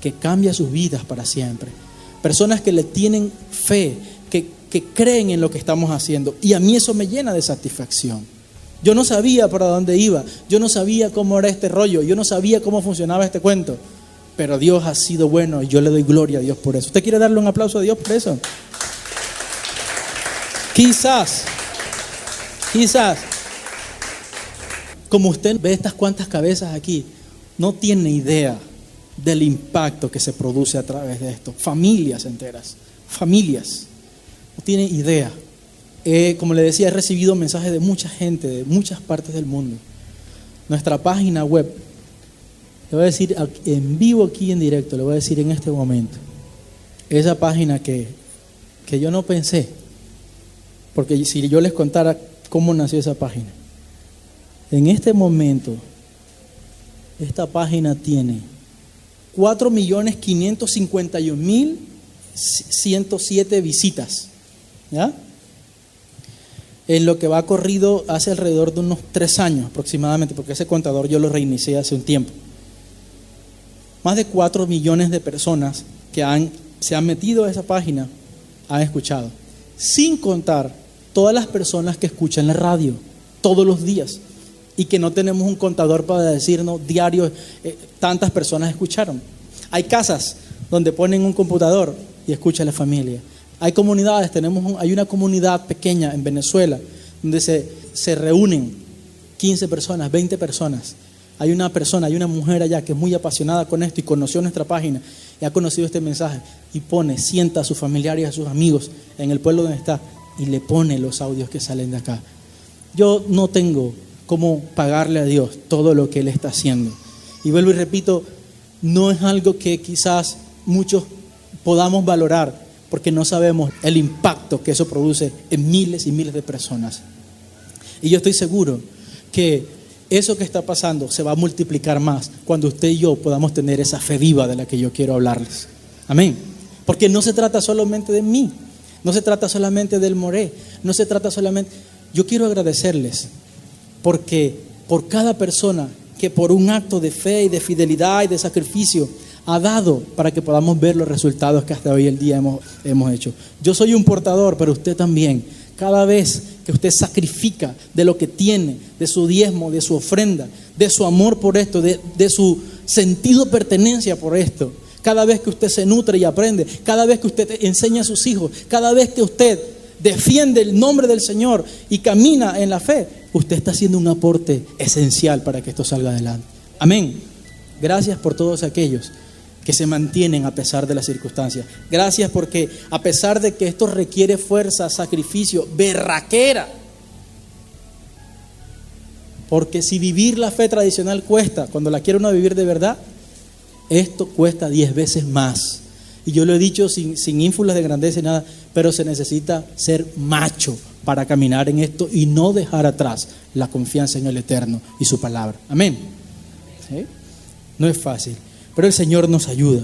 que cambia sus vidas para siempre. Personas que le tienen fe, que creen en lo que estamos haciendo. Y a mí eso me llena de satisfacción. Yo no sabía para dónde iba. Yo no sabía cómo era este rollo. Yo no sabía cómo funcionaba este cuento. Pero Dios ha sido bueno y yo le doy gloria a Dios por eso. ¿Usted quiere darle un aplauso a Dios por eso? Quizás, como usted ve estas cuantas cabezas aquí, no tiene idea del impacto que se produce a través de esto. Familias enteras, no tiene idea. Como le decía, he recibido mensajes de mucha gente, de muchas partes del mundo. Nuestra página web, le voy a decir en vivo aquí en directo, le voy a decir en este momento, esa página que yo no pensé, porque si yo les contara cómo nació esa página, en este momento esta página tiene 4,551,107 visitas, ¿ya? En lo que va corrido hace alrededor de unos 3 años aproximadamente, porque ese contador yo lo reinicié hace un tiempo. Más de 4 millones de personas que se han metido a esa página han escuchado, sin contar todas las personas que escuchan la radio todos los días y que no tenemos un contador para decirnos diario tantas personas escucharon. Hay casas donde ponen un computador y escucha la familia. Hay comunidades, hay una comunidad pequeña en Venezuela donde se reúnen 15 personas, 20 personas. Hay una mujer allá que es muy apasionada con esto y conoció nuestra página y ha conocido este mensaje y sienta a sus familiares y a sus amigos en el pueblo donde está y le pone los audios que salen de acá. Yo no tengo cómo pagarle a Dios todo lo que Él está haciendo. Y vuelvo y repito, no es algo que quizás muchos podamos valorar porque no sabemos el impacto que eso produce en miles y miles de personas. Y yo estoy seguro que eso que está pasando se va a multiplicar más cuando usted y yo podamos tener esa fe viva de la que yo quiero hablarles. Amén. Porque no se trata solamente de mí, no se trata solamente del Moré, no se trata solamente... Yo quiero agradecerles porque por cada persona que por un acto de fe y de fidelidad y de sacrificio ha dado para que podamos ver los resultados que hasta hoy el día hemos hecho. Yo soy un portador, pero usted también. Cada vez que usted sacrifica de lo que tiene, de su diezmo, de su ofrenda, de su amor por esto, de su sentido de pertenencia por esto, cada vez que usted se nutre y aprende, cada vez que usted enseña a sus hijos, cada vez que usted defiende el nombre del Señor y camina en la fe, usted está haciendo un aporte esencial para que esto salga adelante. Amén. Gracias por todos aquellos que se mantienen a pesar de las circunstancias. Gracias porque a pesar de que esto requiere fuerza, sacrificio, berraquera. Porque si vivir la fe tradicional cuesta, cuando la quiere uno vivir de verdad, esto cuesta 10 veces más. Y yo lo he dicho sin ínfulas de grandeza y nada, pero se necesita ser macho para caminar en esto y no dejar atrás la confianza en el Eterno y su palabra. Amén. ¿Sí? No es fácil, pero el Señor nos ayuda.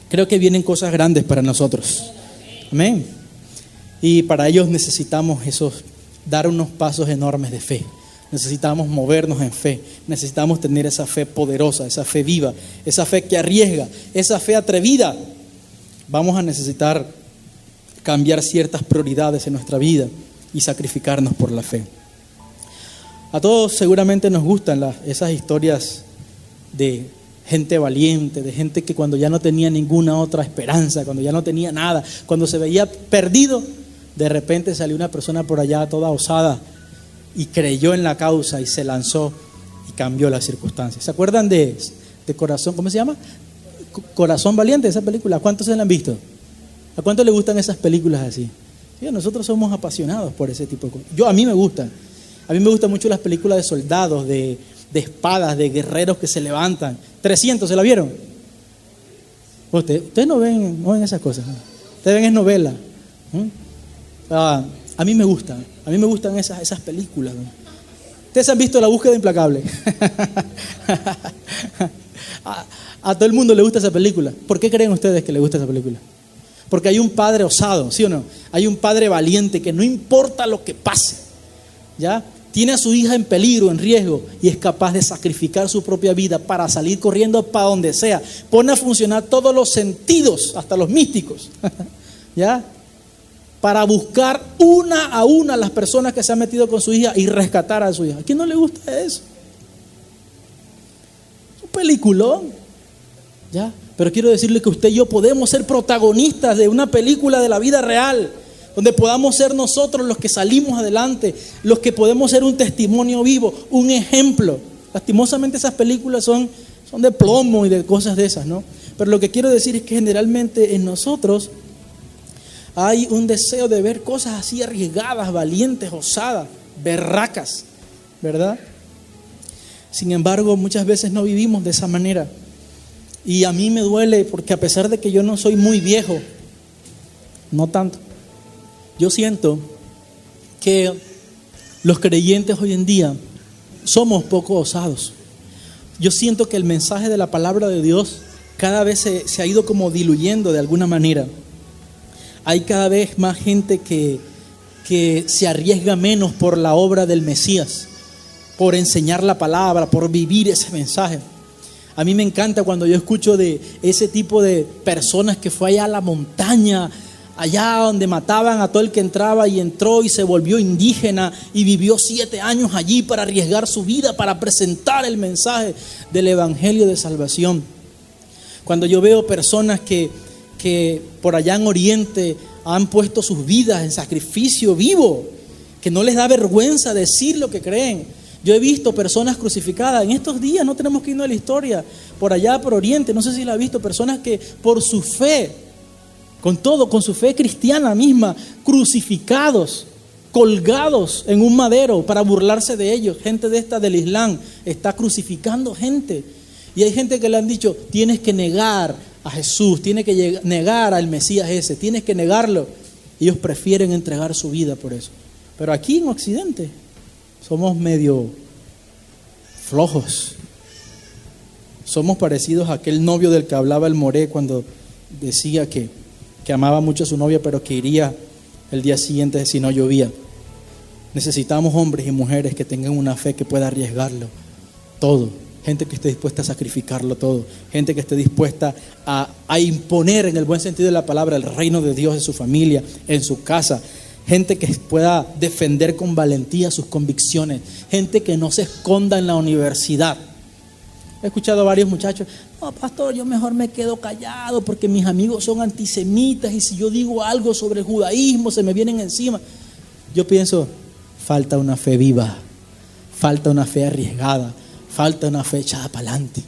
Creo que vienen cosas grandes para nosotros. Amén. Y para ellos necesitamos dar unos pasos enormes de fe. Necesitamos movernos en fe. Necesitamos tener esa fe poderosa, esa fe viva, esa fe que arriesga, esa fe atrevida. Vamos a necesitar cambiar ciertas prioridades en nuestra vida y sacrificarnos por la fe. A todos seguramente nos gustan esas historias de gente valiente, de gente que cuando ya no tenía ninguna otra esperanza, cuando ya no tenía nada, cuando se veía perdido, de repente salió una persona por allá toda osada y creyó en la causa y se lanzó y cambió las circunstancias. ¿Se acuerdan de Corazón? ¿Cómo se llama? Corazón Valiente, esa película. ¿Cuántos se la han visto? ¿A cuántos les gustan esas películas así? Sí, nosotros somos apasionados por ese tipo de cosas. A mí me gustan. A mí me gustan mucho las películas de soldados, de espadas, de guerreros que se levantan. 300, ¿se la vieron? Ustedes no ven esas cosas. Ustedes ven es novela. A mí me gustan esas películas. Ustedes han visto La Búsqueda Implacable. A todo el mundo le gusta esa película. ¿Por qué creen ustedes que le gusta esa película? Porque hay un padre osado, ¿sí o no? Hay un padre valiente que no importa lo que pase, ¿ya? Tiene a su hija en peligro, en riesgo, y es capaz de sacrificar su propia vida para salir corriendo para donde sea. Pone a funcionar todos los sentidos, hasta los místicos, ¿ya? Para buscar una a una las personas que se han metido con su hija y rescatar a su hija. ¿A quién no le gusta eso? Es un peliculón, ¿ya? Pero quiero decirle que usted y yo podemos ser protagonistas de una película de la vida real, donde podamos ser nosotros los que salimos adelante, los que podemos ser un testimonio vivo, un ejemplo. Lastimosamente esas películas son de plomo y de cosas de esas, ¿no? Pero lo que quiero decir es que generalmente en nosotros hay un deseo de ver cosas así arriesgadas, valientes, osadas, berracas, ¿verdad? Sin embargo, muchas veces no vivimos de esa manera. Y a mí me duele porque a pesar de que yo no soy muy viejo, no tanto, yo siento que los creyentes hoy en día somos poco osados. Yo siento que el mensaje de la palabra de Dios cada vez se ha ido como diluyendo de alguna manera. Hay cada vez más gente que se arriesga menos por la obra del Mesías, por enseñar la palabra, por vivir ese mensaje. A mí me encanta cuando yo escucho de ese tipo de personas que fue allá a la montaña, allá donde mataban a todo el que entraba y entró y se volvió indígena y vivió 7 años allí para arriesgar su vida, para presentar el mensaje del evangelio de salvación. Cuando yo veo personas que por allá en Oriente han puesto sus vidas en sacrificio vivo, que no les da vergüenza decir lo que creen. Yo he visto personas crucificadas. En estos días no tenemos que irnos a la historia. Por allá, por Oriente, no sé si la ha visto. Personas que por su fe, con su fe cristiana misma, crucificados, colgados en un madero para burlarse de ellos. Gente de esta del Islam está crucificando gente. Y hay gente que le han dicho, tienes que negar a Jesús, tienes que negar al Mesías ese, tienes que negarlo. Ellos prefieren entregar su vida por eso. Pero aquí en Occidente somos medio flojos. Somos parecidos a aquel novio del que hablaba el Moré cuando decía que amaba mucho a su novia, pero que iría el día siguiente si no llovía. Necesitamos hombres y mujeres que tengan una fe que pueda arriesgarlo todo. Gente que esté dispuesta a sacrificarlo todo. Gente que esté dispuesta a imponer, en el buen sentido de la palabra, el reino de Dios en su familia, en su casa. Gente que pueda defender con valentía sus convicciones. Gente que no se esconda en la universidad. He escuchado a varios muchachos: no, pastor, yo mejor me quedo callado porque mis amigos son antisemitas y si yo digo algo sobre el judaísmo se me vienen encima. Yo pienso, falta una fe viva, falta una fe arriesgada, falta una fe echada para adelante.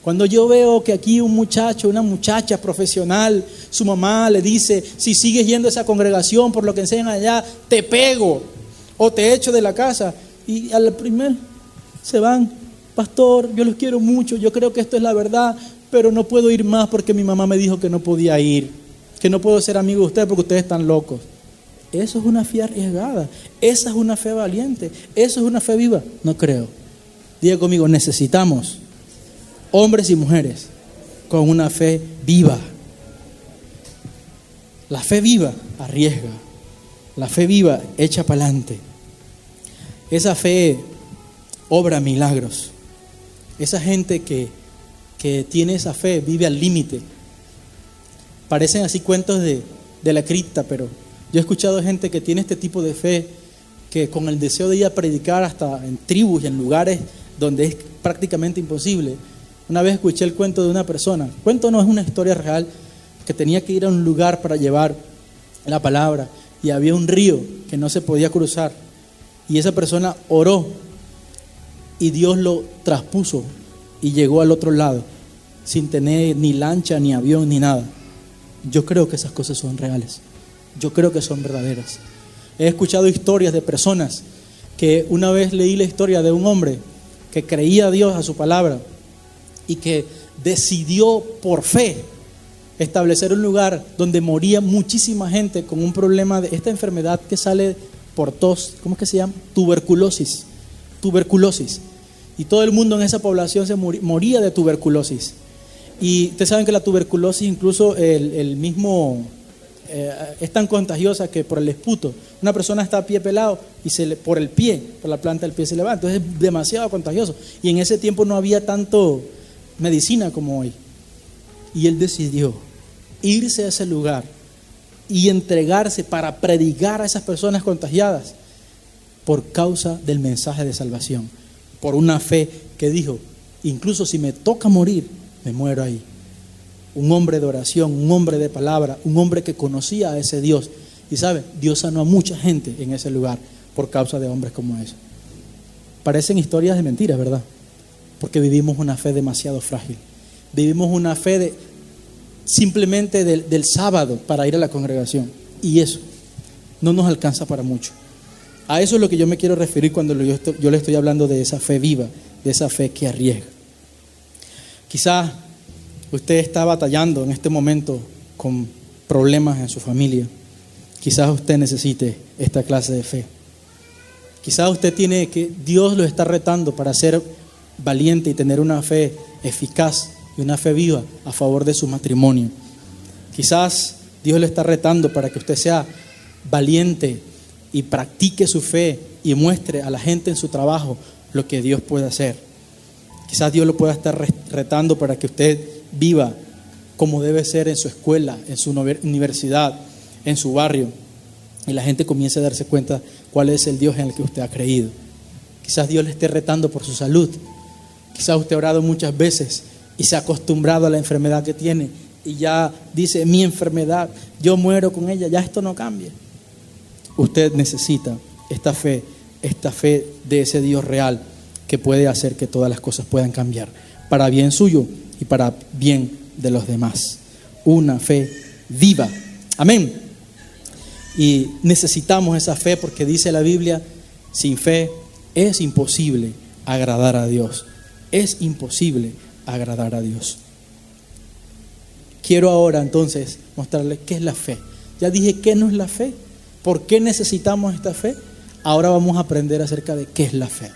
Cuando yo veo que aquí un muchacho, una muchacha profesional, su mamá le dice: si sigues yendo a esa congregación por lo que enseñan allá, te pego o te echo de la casa, y al primer se van: pastor, yo los quiero mucho, yo creo que esto es la verdad, pero no puedo ir más porque mi mamá me dijo que no podía ir, que no puedo ser amigo de ustedes porque ustedes están locos. Eso es una fe arriesgada, esa es una fe valiente, eso es una fe viva. No creo. Diga conmigo: necesitamos hombres y mujeres con una fe viva. La fe viva arriesga, la fe viva echa para adelante. Esa fe obra milagros. Esa gente que tiene esa fe vive al límite. Parecen así cuentos de la cripta, pero yo he escuchado gente que tiene este tipo de fe, que con el deseo de ir a predicar hasta en tribus y en lugares donde es prácticamente imposible. Una vez escuché el cuento de una persona, cuento no, es una historia real, que tenía que ir a un lugar para llevar la palabra y había un río que no se podía cruzar y esa persona oró y Dios lo traspuso y llegó al otro lado sin tener ni lancha, ni avión, ni nada. Yo creo que esas cosas son reales. Yo creo que son verdaderas. He escuchado historias de personas que una vez leí la historia de un hombre que creía a Dios, a su palabra, y que decidió por fe establecer un lugar donde moría muchísima gente con un problema de esta enfermedad que sale por tos. ¿Cómo es que se llama? Tuberculosis. Y todo el mundo en esa población se moría de tuberculosis. Y ustedes saben que la tuberculosis, incluso el mismo es tan contagiosa que por el esputo, una persona está a pie pelado y por el pie, por la planta del pie se le va. Entonces es demasiado contagioso. Y en ese tiempo no había tanto medicina como hoy. Y él decidió irse a ese lugar y entregarse para predicar a esas personas contagiadas por causa del mensaje de salvación, por una fe que dijo: incluso si me toca morir, me muero ahí. Un hombre de oración, un hombre de palabra, un hombre que conocía a ese Dios. Y sabe, Dios sanó a mucha gente en ese lugar por causa de hombres como esos. Parecen historias de mentiras, ¿verdad? Porque vivimos una fe demasiado frágil. Vivimos una fe simplemente del sábado para ir a la congregación. Y eso no nos alcanza para mucho. A eso es lo que yo me quiero referir cuando yo le estoy hablando de esa fe viva, de esa fe que arriesga. Quizás usted está batallando en este momento con problemas en su familia. Quizás usted necesite esta clase de fe. Quizás usted tiene que, Dios lo está retando para ser valiente y tener una fe eficaz y una fe viva a favor de su matrimonio. Quizás Dios le está retando para que usted sea valiente y practique su fe y muestre a la gente en su trabajo lo que Dios puede hacer. Quizás Dios lo pueda estar retando para que usted viva como debe ser en su escuela, en su universidad, en su barrio, y la gente comience a darse cuenta cuál es el Dios en el que usted ha creído. Quizás Dios le esté retando por su salud. Quizás usted ha orado muchas veces y se ha acostumbrado a la enfermedad que tiene y ya dice: mi enfermedad, yo muero con ella, ya esto no cambia. Usted necesita esta fe de ese Dios real que puede hacer que todas las cosas puedan cambiar para bien suyo y para bien de los demás. Una fe viva. Amén. Y necesitamos esa fe porque dice la Biblia: sin fe es imposible agradar a Dios. Es imposible agradar a Dios. Quiero ahora entonces mostrarles qué es la fe. Ya dije qué no es la fe, por qué necesitamos esta fe. Ahora vamos a aprender acerca de qué es la fe,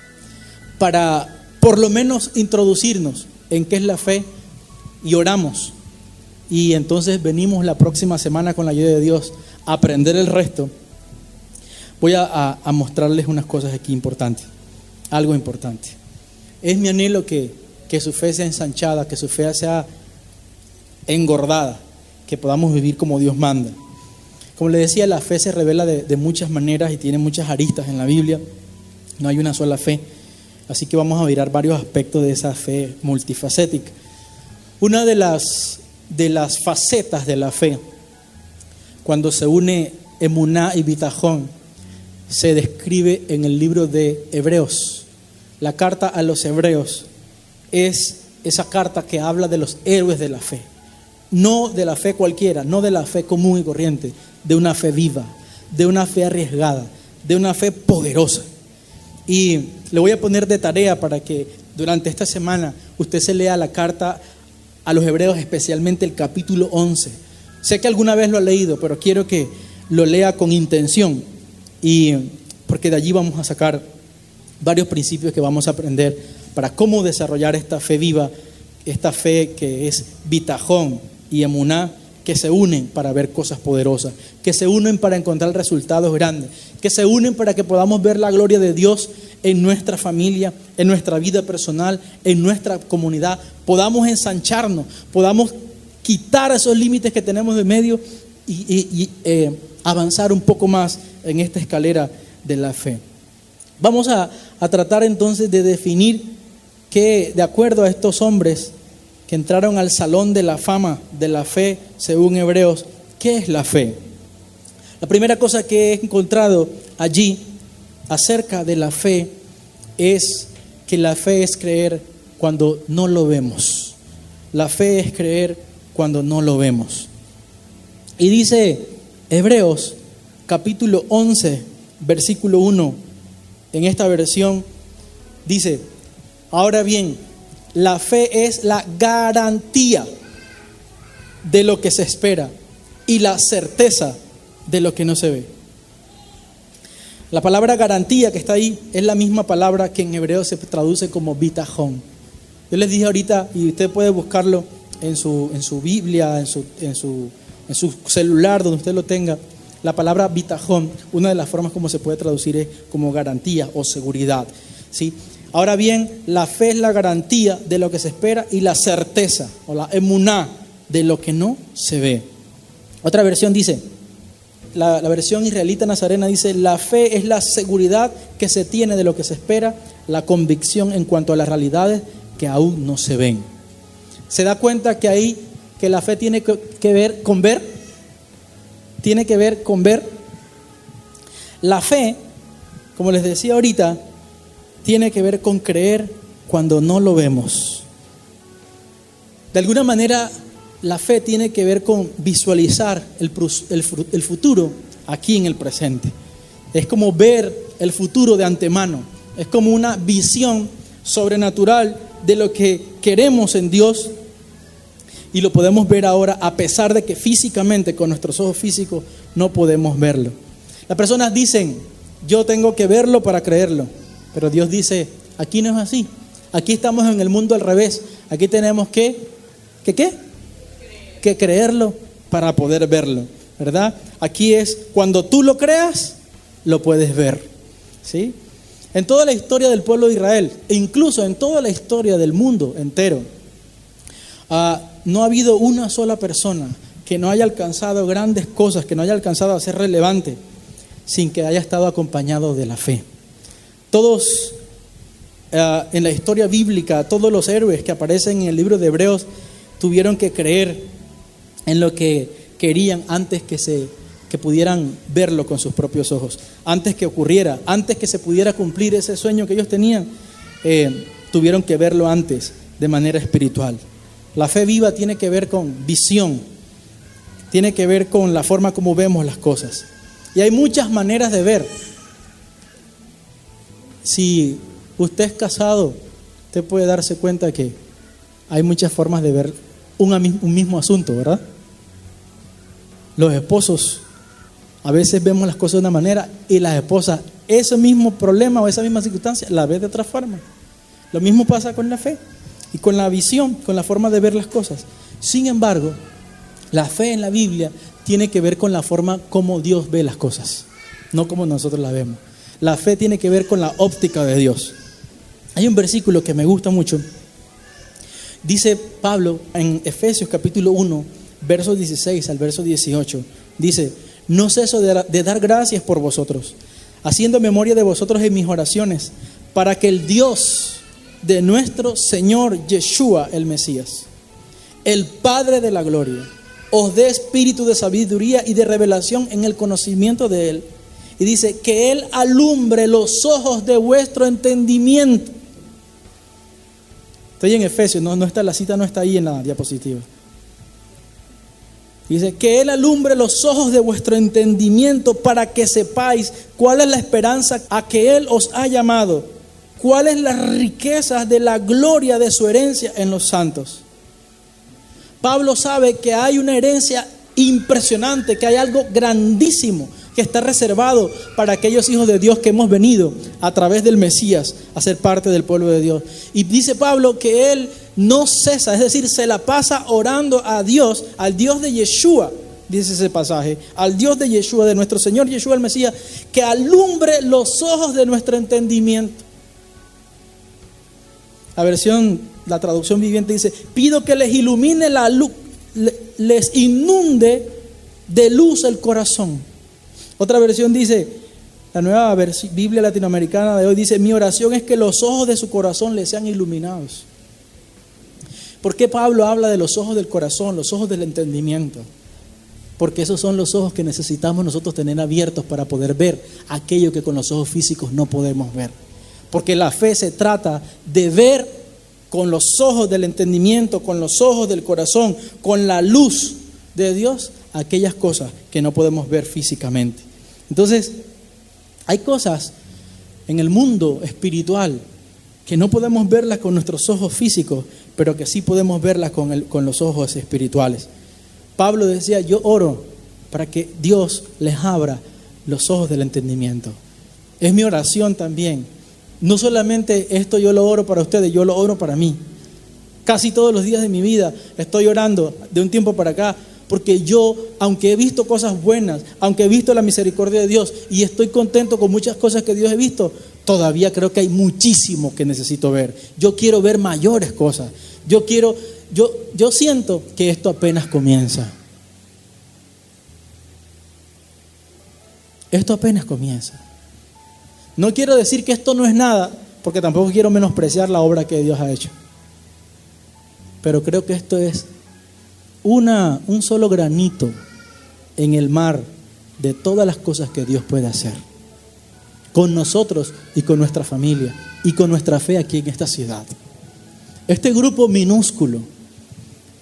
para por lo menos introducirnos en qué es la fe, y oramos. Y entonces venimos la próxima semana con la ayuda de Dios a aprender el resto, voy a mostrarles unas cosas aquí importantes, algo importante. Es mi anhelo que su fe sea ensanchada, que su fe sea engordada, que podamos vivir como Dios manda. Como les decía, la fe se revela de muchas maneras y tiene muchas aristas en la Biblia. No hay una sola fe. Así que vamos a mirar varios aspectos de esa fe multifacética. Una de las facetas de la fe, cuando se une emuná y bitajón, se describe en el libro de Hebreos. La carta a los Hebreos es esa carta que habla de los héroes de la fe. No de la fe cualquiera, no de la fe común y corriente, de una fe viva, de una fe arriesgada, de una fe poderosa. Y le voy a poner de tarea para que durante esta semana usted se lea la carta a los Hebreos, especialmente el capítulo 11. Sé que alguna vez lo ha leído, pero quiero que lo lea con intención, y porque de allí vamos a sacar varios principios que vamos a aprender para cómo desarrollar esta fe viva, esta fe que es bitajón y emuná, que se unen para ver cosas poderosas, que se unen para encontrar resultados grandes, que se unen para que podamos ver la gloria de Dios en nuestra familia, en nuestra vida personal, en nuestra comunidad, podamos ensancharnos, podamos quitar esos límites que tenemos de medio y avanzar un poco más en esta escalera de la fe. Vamos a tratar entonces de definir que, de acuerdo a estos hombres que entraron al salón de la fama de la fe, según Hebreos, ¿qué es la fe? La primera cosa que he encontrado allí acerca de la fe es que la fe es creer cuando no lo vemos. La fe es creer cuando no lo vemos. Y dice Hebreos capítulo 11, versículo 1, en esta versión dice: ahora bien, la fe es la garantía de lo que se espera y la certeza de lo que no se ve. La palabra garantía que está ahí es la misma palabra que en hebreo se traduce como bitajón. Yo les dije ahorita, y usted puede buscarlo en su Biblia, en su celular, donde usted lo tenga, la palabra bitajón, una de las formas como se puede traducir es como garantía o seguridad, ¿sí? Ahora bien, la fe es la garantía de lo que se espera y la certeza o la emuná de lo que no se ve. Otra versión dice, la versión israelita nazarena dice: la fe es la seguridad que se tiene de lo que se espera, la convicción en cuanto a las realidades que aún no se ven. ¿Se da cuenta que ahí que la fe tiene que ver con ver? Tiene que ver con ver. La fe, como les decía ahorita, tiene que ver con creer cuando no lo vemos. De alguna manera, la fe tiene que ver con visualizar el futuro aquí en el presente. Es como ver el futuro de antemano. Es como una visión sobrenatural de lo que queremos en Dios, y lo podemos ver ahora a pesar de que físicamente, con nuestros ojos físicos, no podemos verlo. Las personas dicen: yo tengo que verlo para creerlo. Pero Dios dice: aquí no es así. Aquí estamos en el mundo al revés. Aquí tenemos que creerlo para poder verlo, ¿verdad? Aquí es cuando tú lo creas, lo puedes ver, ¿sí? En toda la historia del pueblo de Israel, e incluso en toda la historia del mundo entero, no ha habido una sola persona que no haya alcanzado grandes cosas, que no haya alcanzado a ser relevante, sin que haya estado acompañado de la fe. Todos en la historia bíblica, todos los héroes que aparecen en el libro de Hebreos tuvieron que creer en lo que querían antes que pudieran verlo con sus propios ojos, antes que ocurriera, antes que se pudiera cumplir ese sueño que ellos tenían, tuvieron que verlo antes de manera espiritual. La fe viva tiene que ver con visión, tiene que ver con la forma como vemos las cosas. Y hay muchas maneras de ver. Si usted es casado, usted puede darse cuenta que hay muchas formas de ver un mismo asunto, ¿verdad? Los esposos, a veces vemos las cosas de una manera, y las esposas, ese mismo problema o esa misma circunstancia, la ven de otra forma. Lo mismo pasa con la fe y con la visión, con la forma de ver las cosas. Sin embargo, la fe en la Biblia tiene que ver con la forma como Dios ve las cosas. no como nosotros la vemos. La fe tiene que ver con la óptica de Dios. Hay un versículo que me gusta mucho. Dice Pablo en Efesios capítulo 1, versos 16 al verso 18. Dice: no ceso de dar gracias por vosotros, haciendo memoria de vosotros en mis oraciones, para que el Dios de nuestro Señor Yeshua, el Mesías, el Padre de la gloria, os dé espíritu de sabiduría y de revelación en el conocimiento de Él. Y dice: que Él alumbre los ojos de vuestro entendimiento. Estoy en Efesios, no está, la cita no está ahí en la diapositiva. Dice: que Él alumbre los ojos de vuestro entendimiento, para que sepáis cuál es la esperanza a que Él os ha llamado, cuáles las riquezas de la gloria de su herencia en los santos. Pablo sabe que hay una herencia impresionante, que hay algo grandísimo que está reservado para aquellos hijos de Dios que hemos venido a través del Mesías a ser parte del pueblo de Dios. Y dice Pablo que él no cesa, es decir, se la pasa orando a Dios, al Dios de Yeshua, dice ese pasaje, al Dios de Yeshua, de nuestro Señor Yeshua el Mesías, que alumbre los ojos de nuestro entendimiento. La traducción viviente dice: pido que les ilumine la luz, les inunde de luz el corazón. Otra versión dice, la nueva Biblia latinoamericana de hoy dice: mi oración es que los ojos de su corazón les sean iluminados. ¿Por qué Pablo habla de los ojos del corazón, los ojos del entendimiento? Porque esos son los ojos que necesitamos nosotros tener abiertos para poder ver aquello que con los ojos físicos no podemos ver. Porque la fe se trata de ver con los ojos del entendimiento, con los ojos del corazón, con la luz de Dios, aquellas cosas que no podemos ver físicamente. Entonces, hay cosas en el mundo espiritual que no podemos verlas con nuestros ojos físicos, pero que sí podemos verlas con los ojos espirituales. Pablo decía: yo oro para que Dios les abra los ojos del entendimiento. Es mi oración también. No solamente esto yo lo oro para ustedes, yo lo oro para mí. Casi todos los días de mi vida estoy orando de un tiempo para acá, porque yo, aunque he visto cosas buenas, aunque he visto la misericordia de Dios y estoy contento con muchas cosas que Dios he visto, todavía creo que hay muchísimo que necesito ver. Yo quiero ver mayores cosas. Yo siento que esto apenas comienza. Esto apenas comienza. No quiero decir que esto no es nada, porque tampoco quiero menospreciar la obra que Dios ha hecho. Pero creo que esto es un solo granito en el mar de todas las cosas que Dios puede hacer con nosotros y con nuestra familia y con nuestra fe aquí en esta ciudad. Este grupo minúsculo,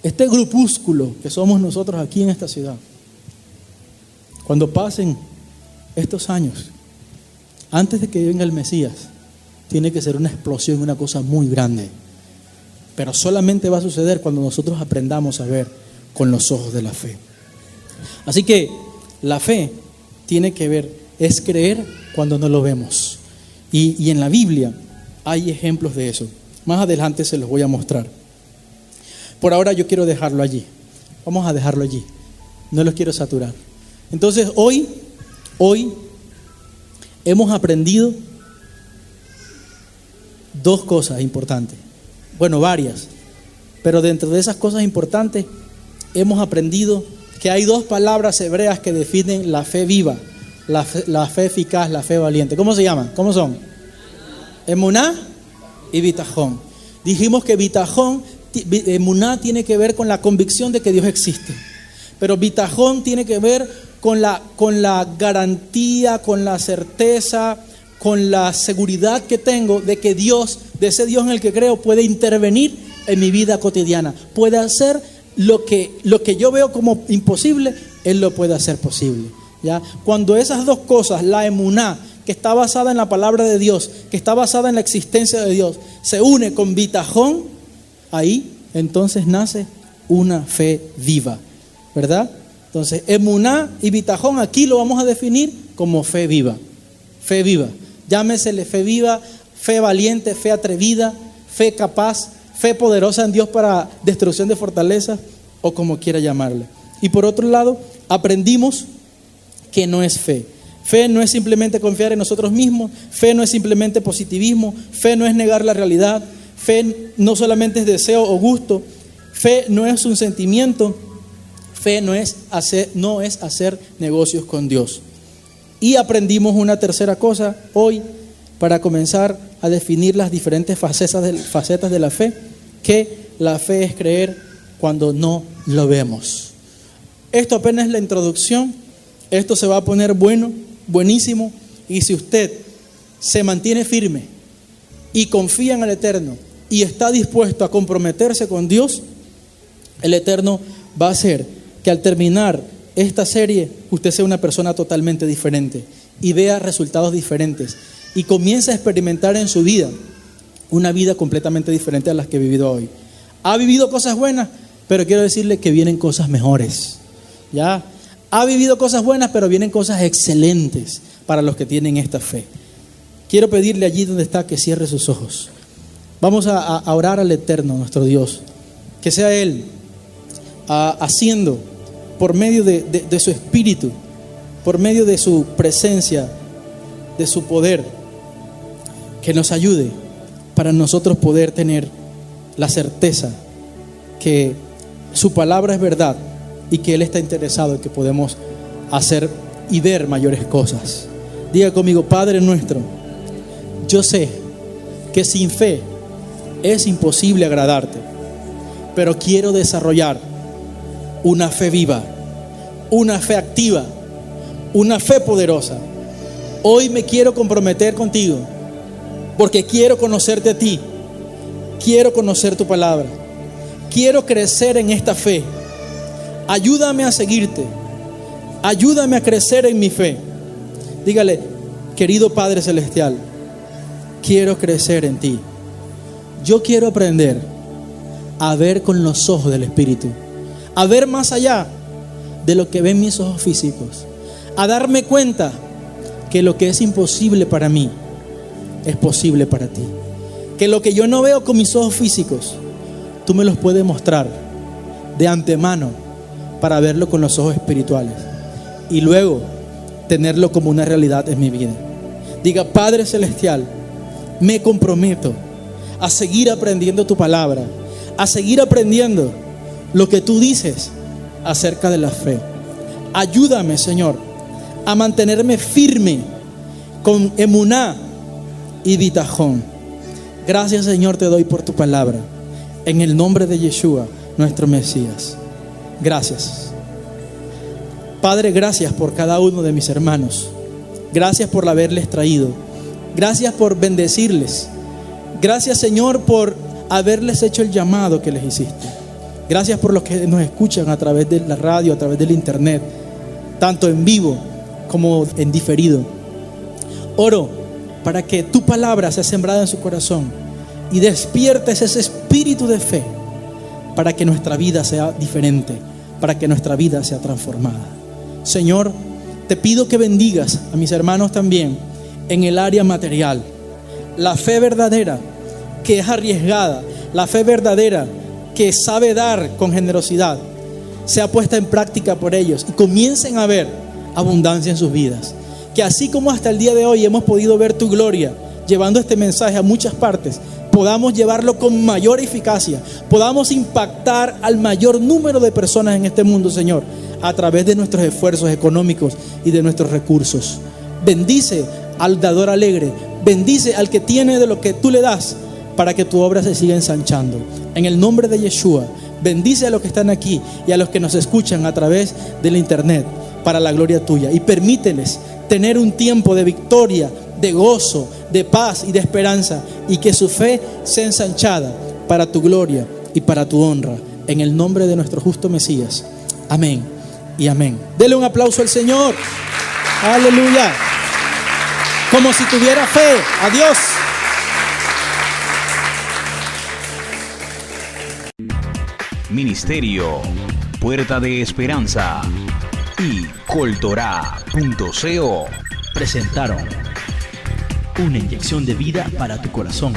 este grupúsculo que somos nosotros aquí en esta ciudad, cuando pasen estos años, antes de que venga el Mesías, tiene que ser una explosión, una cosa muy grande. Pero solamente va a suceder cuando nosotros aprendamos a ver con los ojos de la fe. Así que la fe tiene que ver, es creer cuando no lo vemos. Y en la Biblia hay ejemplos de eso. Más adelante se los voy a mostrar. Por ahora yo quiero dejarlo allí. Vamos a dejarlo allí. No los quiero saturar. Entonces hoy hemos aprendido dos cosas importantes. Bueno, varias. Pero dentro de esas cosas importantes hemos aprendido que hay dos palabras hebreas que definen la fe viva, la fe eficaz, la fe valiente. ¿Cómo se llaman? ¿Cómo son? Emuná y bitajón. Dijimos que bitajón, emuná tiene que ver con la convicción de que Dios existe. Pero bitajón tiene que ver con la garantía, con la certeza, con la seguridad que tengo de que Dios, de ese Dios en el que creo, puede intervenir en mi vida cotidiana. Puede hacer lo que yo veo como imposible, Él lo puede hacer posible. ¿Ya? Cuando esas dos cosas, la emuná, que está basada en la palabra de Dios, que está basada en la existencia de Dios, se une con bitajón, ahí entonces nace una fe viva, ¿verdad? Entonces, emuná y bitajón aquí lo vamos a definir como fe viva. Fe viva. Llámesele fe viva, fe valiente, fe atrevida, fe capaz, fe poderosa en Dios para destrucción de fortalezas, o como quiera llamarle. Y por otro lado, aprendimos que no es fe. Fe no es simplemente confiar en nosotros mismos. Fe no es simplemente positivismo. Fe no es negar la realidad. Fe no solamente es deseo o gusto. Fe no es un sentimiento. Fe no es hacer negocios con Dios. Y aprendimos una tercera cosa hoy para comenzar a definir las diferentes facetas de la fe, que la fe es creer cuando no lo vemos. Esto apenas es la introducción. Esto se va a poner buenísimo, y si usted se mantiene firme y confía en el Eterno y está dispuesto a comprometerse con Dios, el Eterno va a hacer que al terminar esta serie usted sea una persona totalmente diferente y vea resultados diferentes y comience a experimentar en su vida una vida completamente diferente a las que he vivido hoy. Ha vivido cosas buenas, pero quiero decirle que vienen cosas mejores. Ya ha vivido cosas buenas, pero vienen cosas excelentes para los que tienen esta fe. Quiero pedirle allí donde está que cierre sus ojos. Vamos a orar al Eterno, nuestro Dios, que sea Él haciendo por medio de su Espíritu, por medio de su presencia, de su poder, que nos ayude para nosotros poder tener la certeza que su palabra es verdad y que Él está interesado en que podemos hacer y ver mayores cosas. Diga conmigo: Padre nuestro, yo sé que sin fe es imposible agradarte, pero quiero desarrollar una fe viva, una fe activa, una fe poderosa. Hoy me quiero comprometer contigo porque quiero conocerte a ti, quiero conocer tu palabra, quiero crecer en esta fe. Ayúdame a seguirte, ayúdame a crecer en mi fe. Dígale: querido Padre Celestial, quiero crecer en ti. Yo quiero aprender a ver con los ojos del Espíritu, a ver más allá de lo que ven mis ojos físicos, a darme cuenta que lo que es imposible para mí es posible para ti, que lo que yo no veo con mis ojos físicos, tú me los puedes mostrar de antemano para verlo con los ojos espirituales y luego tenerlo como una realidad en mi vida. Diga: Padre Celestial, me comprometo a seguir aprendiendo tu palabra, a seguir aprendiendo lo que tú dices acerca de la fe. Ayúdame, Señor, a mantenerme firme con emuná y bitajón. Gracias, Señor, te doy por tu palabra, en el nombre de Yeshua, nuestro Mesías. Gracias. Padre, gracias por cada uno de mis hermanos. Gracias por haberles traído. Gracias por bendecirles. Gracias, Señor, por haberles hecho el llamado que les hiciste. Gracias por los que nos escuchan a través de la radio, a través del internet, tanto en vivo como en diferido. Oro para que tu palabra sea sembrada en su corazón y despiertes ese espíritu de fe para que nuestra vida sea diferente, para que nuestra vida sea transformada. Señor, te pido que bendigas a mis hermanos también en el área material. La fe verdadera que es arriesgada, la fe verdadera que sabe dar con generosidad, sea puesta en práctica por ellos y comiencen a ver abundancia en sus vidas. Que así como hasta el día de hoy hemos podido ver tu gloria llevando este mensaje a muchas partes, podamos llevarlo con mayor eficacia, podamos impactar al mayor número de personas en este mundo, Señor, a través de nuestros esfuerzos económicos y de nuestros recursos. Bendice al dador alegre, bendice al que tiene de lo que tú le das, para que tu obra se siga ensanchando. En el nombre de Yeshua, bendice a los que están aquí y a los que nos escuchan a través del internet, para la gloria tuya, y permíteles tener un tiempo de victoria, de gozo, de paz y de esperanza, y que su fe sea ensanchada para tu gloria y para tu honra, en el nombre de nuestro justo Mesías. Amén y amén. Dele un aplauso al Señor. Aleluya. Como si tuviera fe. Adiós. Ministerio Puerta de Esperanza y Coltorá.co presentaron una inyección de vida para tu corazón.